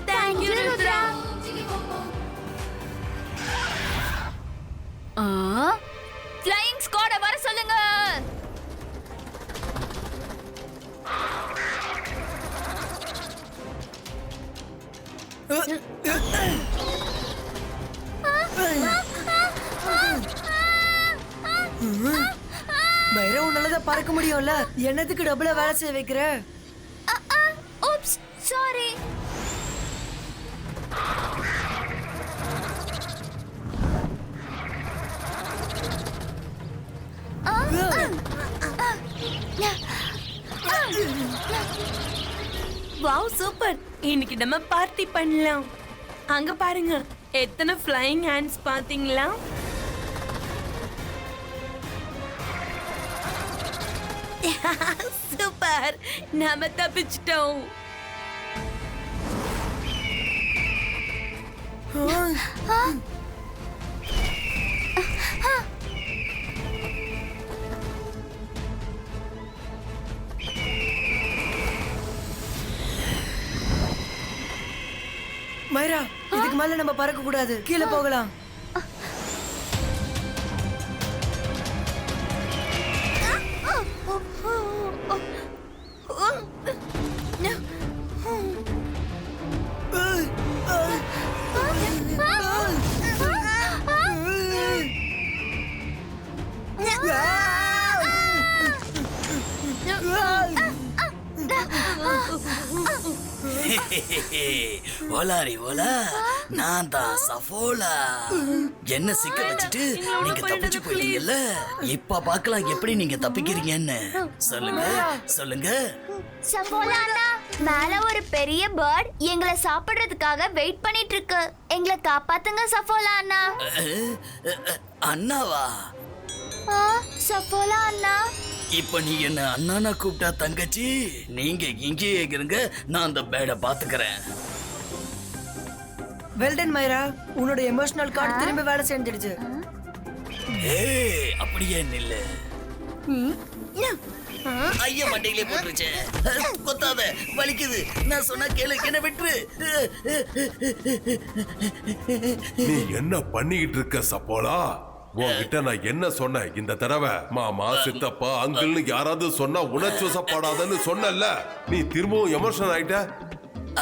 [SPEAKER 9] தேங்க்யூ ருத்ரா.
[SPEAKER 11] ஃப்ளையிங் ஸ்குவாட வர சொல்லுங்க.
[SPEAKER 10] மைரா உன்னாலதான் பறக்க முடியும்ல, என்னத்துக்கு டபுளா வேலை செய்ய வைக்கிற?
[SPEAKER 11] oops sorry
[SPEAKER 9] wow super. இன்னைக்கு நம்ம பார்ட்டி பண்ணலாம். அங்க பாருங்க, எத்தனை ஃப்ளையிங் ஹேண்ட்ஸ் பாத்தீங்களா? சூப்பர், நாம தப்பிச்சிட்டோம்.
[SPEAKER 10] மைரா, இதுக்கு மேல நம்ம பறக்க கூடாது, கீழே போகலாம்.
[SPEAKER 6] ஓலாரி ஓலா, நான் தான் சஃபோலா. என்ன சிக்க வச்சுட்டு நீங்க தப்பிச்சு போயிட்டீங்கல்ல, இப்ப பார்க்கலாம் எப்படி நீங்க தப்பிக்கிறீங்கன்னு. சொல்லுங்க சொல்லுங்க.
[SPEAKER 11] சஃபோலா அண்ணா, மேல ஒரு பெரிய பேர்ட் எங்களை சாப்பிடுறதுக்காக வெயிட் பண்ணிட்டு இருக்கு. எங்களை காப்பாத்துங்க சஃபோலா அண்ணா.
[SPEAKER 6] அண்ணாவா?
[SPEAKER 11] சஃபோலா அண்ணா,
[SPEAKER 6] இப்ப நீ என்ன அண்ணானா கூப்பிட்டா தங்கச்சி, நீங்க இங்கேயே இருங்க, நான் அந்த பேட பாத்துக்கிறேன்.
[SPEAKER 10] வெல்டன் மைரா, உன்னோட எமோஷனல் கார்டு திரும்ப வேலை செஞ்சிடுச்சு.
[SPEAKER 6] ஏய், அப்படியே நில்லு. ஐயா மண்டையிலே போட்டுருச்சு. கொத்தாத, வலிக்குது. நான் சொன்னா கேளு, என்ன விட்டுரு.
[SPEAKER 14] நீ என்ன பண்ணிக்கிட்டு இருக்க சப்போலா? உன்கிட்ட நான் என்ன சொன்னேன்? இந்த தடவை மாமா சித்தப்பா அங்கிள்னு யாராவது சொன்னா உணர்ச்சி வசப்படாதன்னு சொன்னல, நீ திரும்பவும் எமோஷன் ஆயிட்ட.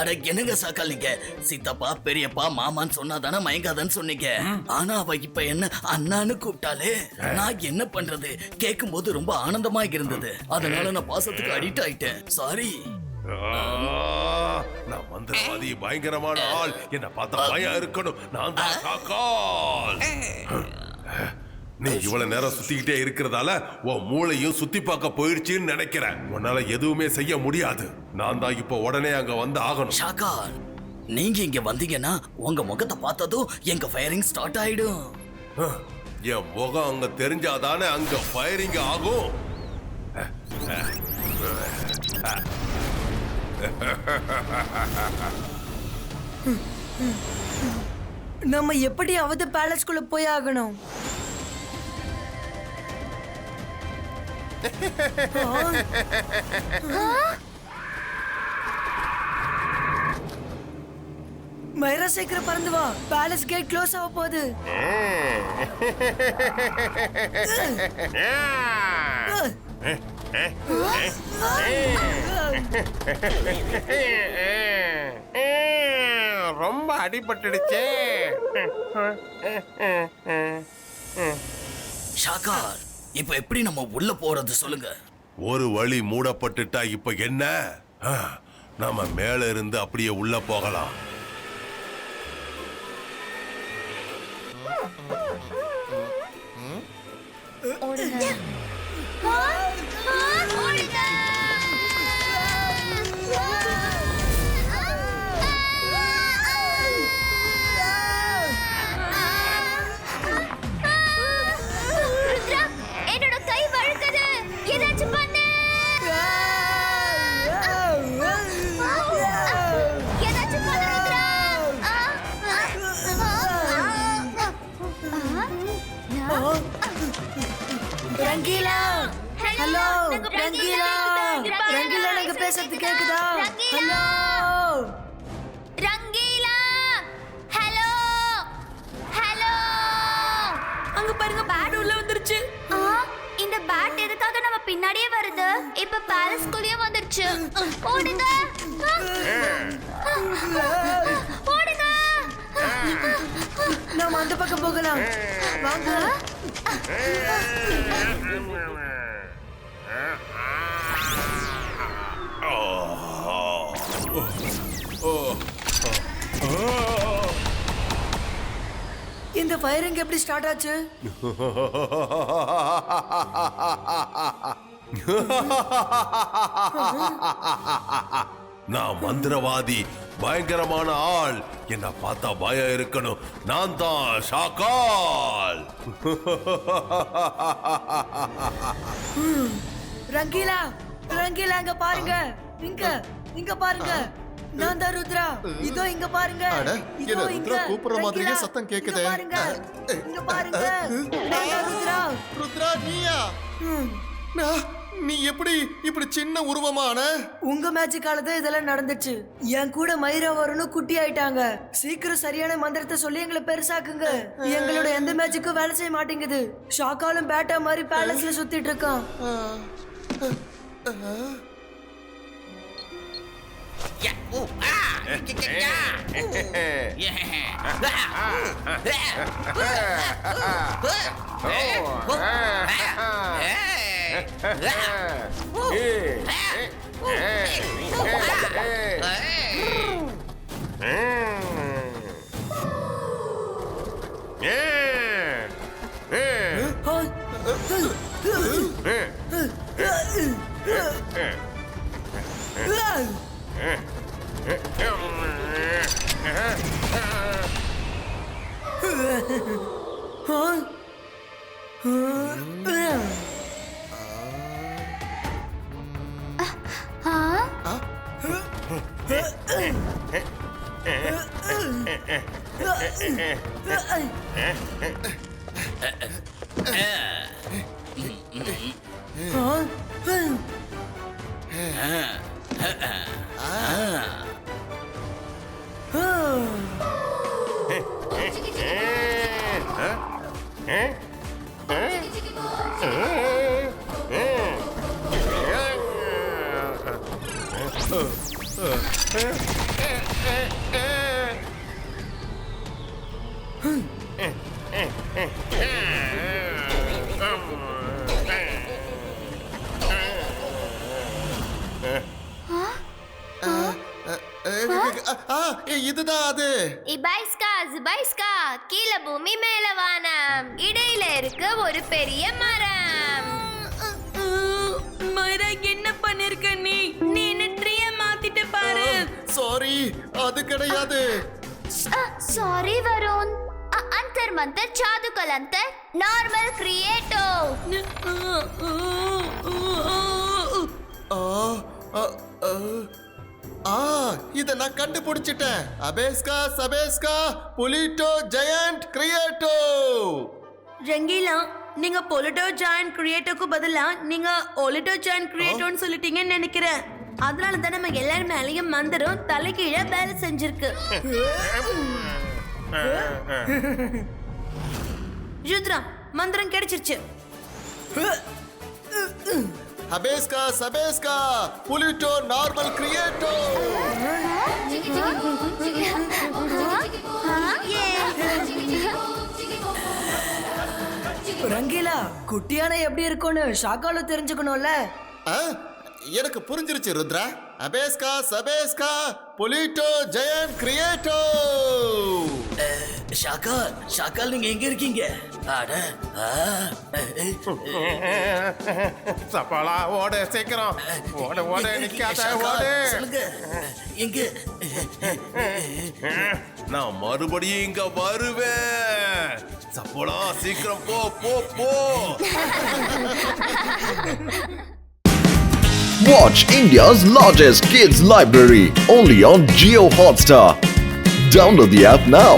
[SPEAKER 6] அட என்னங்க சாக்கால், நீங்க சித்தப்பா பெரியப்பா மாமான்னு சொன்னாதானே மயங்காதன்னு சொன்னீங்க. ஆனா அவ இப்ப என்ன அண்ணான்னு கூப்பிட்டாலே, நான் என்ன பண்றது? கேட்கும் போது ரொம்ப ஆனந்தமா இருந்தது, அதனால நான் பாசத்துக்கு அடிக்ட் ஆயிட்டேன். சாரி.
[SPEAKER 14] நான் மந்திரவாதி, பயங்கரமான ஆள், என்ன பார்த்தா பயம் இருக்கணும். நான் தான் சாக்கால். நீ இவ்வளவு நேரம் சுத்திக்கிட்டே இருக்கிறதால உன் மூளையும் சுத்தி பார்க்க போயிடுச்சுன்னு நினைக்கிறேன். உன்னால எதுவுமே செய்ய முடியாது. நான் தான் இப்ப உடனே அங்க வந்து ஆகணும்.
[SPEAKER 6] ஷாக்கால், நீங்க இங்க வந்தீங்கன்னா உங்க முகத்தை பார்த்ததும் எங்க ஃபயரிங் ஸ்டார்ட் ஆயிடும்.
[SPEAKER 14] என் முகம் அங்க தெரிஞ்சாதானே அங்க ஃபயரிங் ஆகும்.
[SPEAKER 10] நம்ம எப்படியாவது பேலஸ்குள்ள போய் ஆகணும். மைரா, சீக்கிரம் பறந்து வா, பேலஸ் கேட் க்ளோஸ் ஆக போகுது.
[SPEAKER 15] ரொம்ப அடிபட்டுடுச்சே.
[SPEAKER 6] ஷாக்கால், இப்ப எப்படி நம்ம உள்ள போறது சொல்லுங்க.
[SPEAKER 14] ஒரு வழி மூடப்பட்டுட்டா இப்ப என்ன? நாம மேல இருந்து அப்படியே உள்ள போகலாம்.
[SPEAKER 11] என்னோட கை வழுக்குது, ஏதாச்சும் பண்ணு. ஏதாச்சும் பண்ணு ருத்ரா.
[SPEAKER 10] ரங்கீலா, ஹலோ ரங்கீலா, ரங்கீலா நீங்க பேசுறது கேக்குதா? Hello
[SPEAKER 11] Rangeela, hello hello.
[SPEAKER 9] அங்க பாருங்க, பேட் உள்ள வந்துருச்சு.
[SPEAKER 11] இந்த பேட் எதுக்காக நம்ம பின்னாடியே வருது? இப்ப பேலஸ்குள்ளேயே வந்துருச்சு. ஓடுங்க.
[SPEAKER 10] அந்த பக்கம் போகலாம். வாங்க. இந்த ஃபயரிங் எப்படி ஸ்டார்ட் ஆச்சு?
[SPEAKER 14] நான் மந்திரவாதி, பயங்கரமான ஆள். என்ன பார்த்தா பயம் இருக்கணும். நான் தான் ஷாக்கால்.
[SPEAKER 10] ரங்கீலா, ரங்கீலா இங்க பாருங்க. இங்க பாருங்க. நான் தான் ருத்ரா. இதோ இங்க பாருங்க.
[SPEAKER 12] இதோ ருத்ரா கூப்பிடுற மாதிரியே சத்தம் கேக்குதே.
[SPEAKER 10] இங்க பாருங்க. நான் தான் ருத்ரா.
[SPEAKER 12] ருத்ரா நீயா? நீ எப்படி இப்படி சின்ன உருவமான?
[SPEAKER 10] உங்க மேஜிக்கால தான் இதெல்லாம் நடந்துச்சு. என் கூட மயிரா வரணும் குட்டி ஆயிட்டாங்க. சீக்கிரம் சரியான மந்திரத்தை சொல்லி எங்களை பெருசாக்குங்க. எங்களோட எந்த மேஜிக்கும் வேலை செய்ய மாட்டேங்குது. ஷாக்காலும் பேட்டா மாதிரி பேலஸ்ல சுத்திட்டு இருக்கான்.
[SPEAKER 12] இதுதான் அது.
[SPEAKER 11] இபைஸ்கா கீழே பூமி மேல வானம், இடையில இருக்க ஒரு பெரிய மரம்.
[SPEAKER 9] மயிரா என்ன பண்ணிருக்க நீ? நீ என்ன ட்ரீய மாத்திட்டு பாரு.
[SPEAKER 12] சாரி, அது கிடையாது.
[SPEAKER 11] சாரி வருண். अंतर मंतर जादू कलंतर नॉर्मल क्रिएटो.
[SPEAKER 12] இத நான் கண்டுபிடிச்சிட்டேன். அபேஸ்கா சபேஸ்கா புலிட்டோ ஜெயண்ட் கிரியேட்டோ.
[SPEAKER 9] ரங்கீலா, நீங்க பொலிட்டோ ஜாயண்ட் கிரியேட்டோக்கு பதிலா நீங்க ஒலிட்டோ ஜாயண்ட் கிரியேட்டோன்னு சொல்லிட்டீங்கன்னு நினைக்கிறேன். அதனால தான் நம்ம எல்லாரும் மேலேயும் மந்திரம் தலைகீழ வேலை செஞ்சிருக்கு. ருத்ரா, மந்திரம் கிடைச்சிருச்சு.
[SPEAKER 12] அபேஸ்கா சபேஸ்கா புலிட்டோ நார்மல் கிரியேட்டோ.
[SPEAKER 10] ரங்கீலா, குட்டியான எப்படி இருக்கும்னு ஷாக்கால தெரிஞ்சுக்கணும்ல.
[SPEAKER 12] எனக்கு புரிஞ்சிருச்சு ருத்ரா. அபேஸ்கா சபேஸ்கா புலிட்டோ ஜெயண்ட் கிரியேட்டோ.
[SPEAKER 6] ஷாக்கால் நீங்க எங்க இருக்கீங்க?
[SPEAKER 13] சப்பாலா ஓடு சீக்கிரம். ஓடு நிக்காத ஓடு.
[SPEAKER 6] சொல்லுங்க எங்க?
[SPEAKER 14] நான் மறுபடியும் இங்க வருவேன். சப்போலா சீக்கிரம் போ போ போ.
[SPEAKER 2] Watch India's largest kids library only on Jio Hotstar. Download the app now.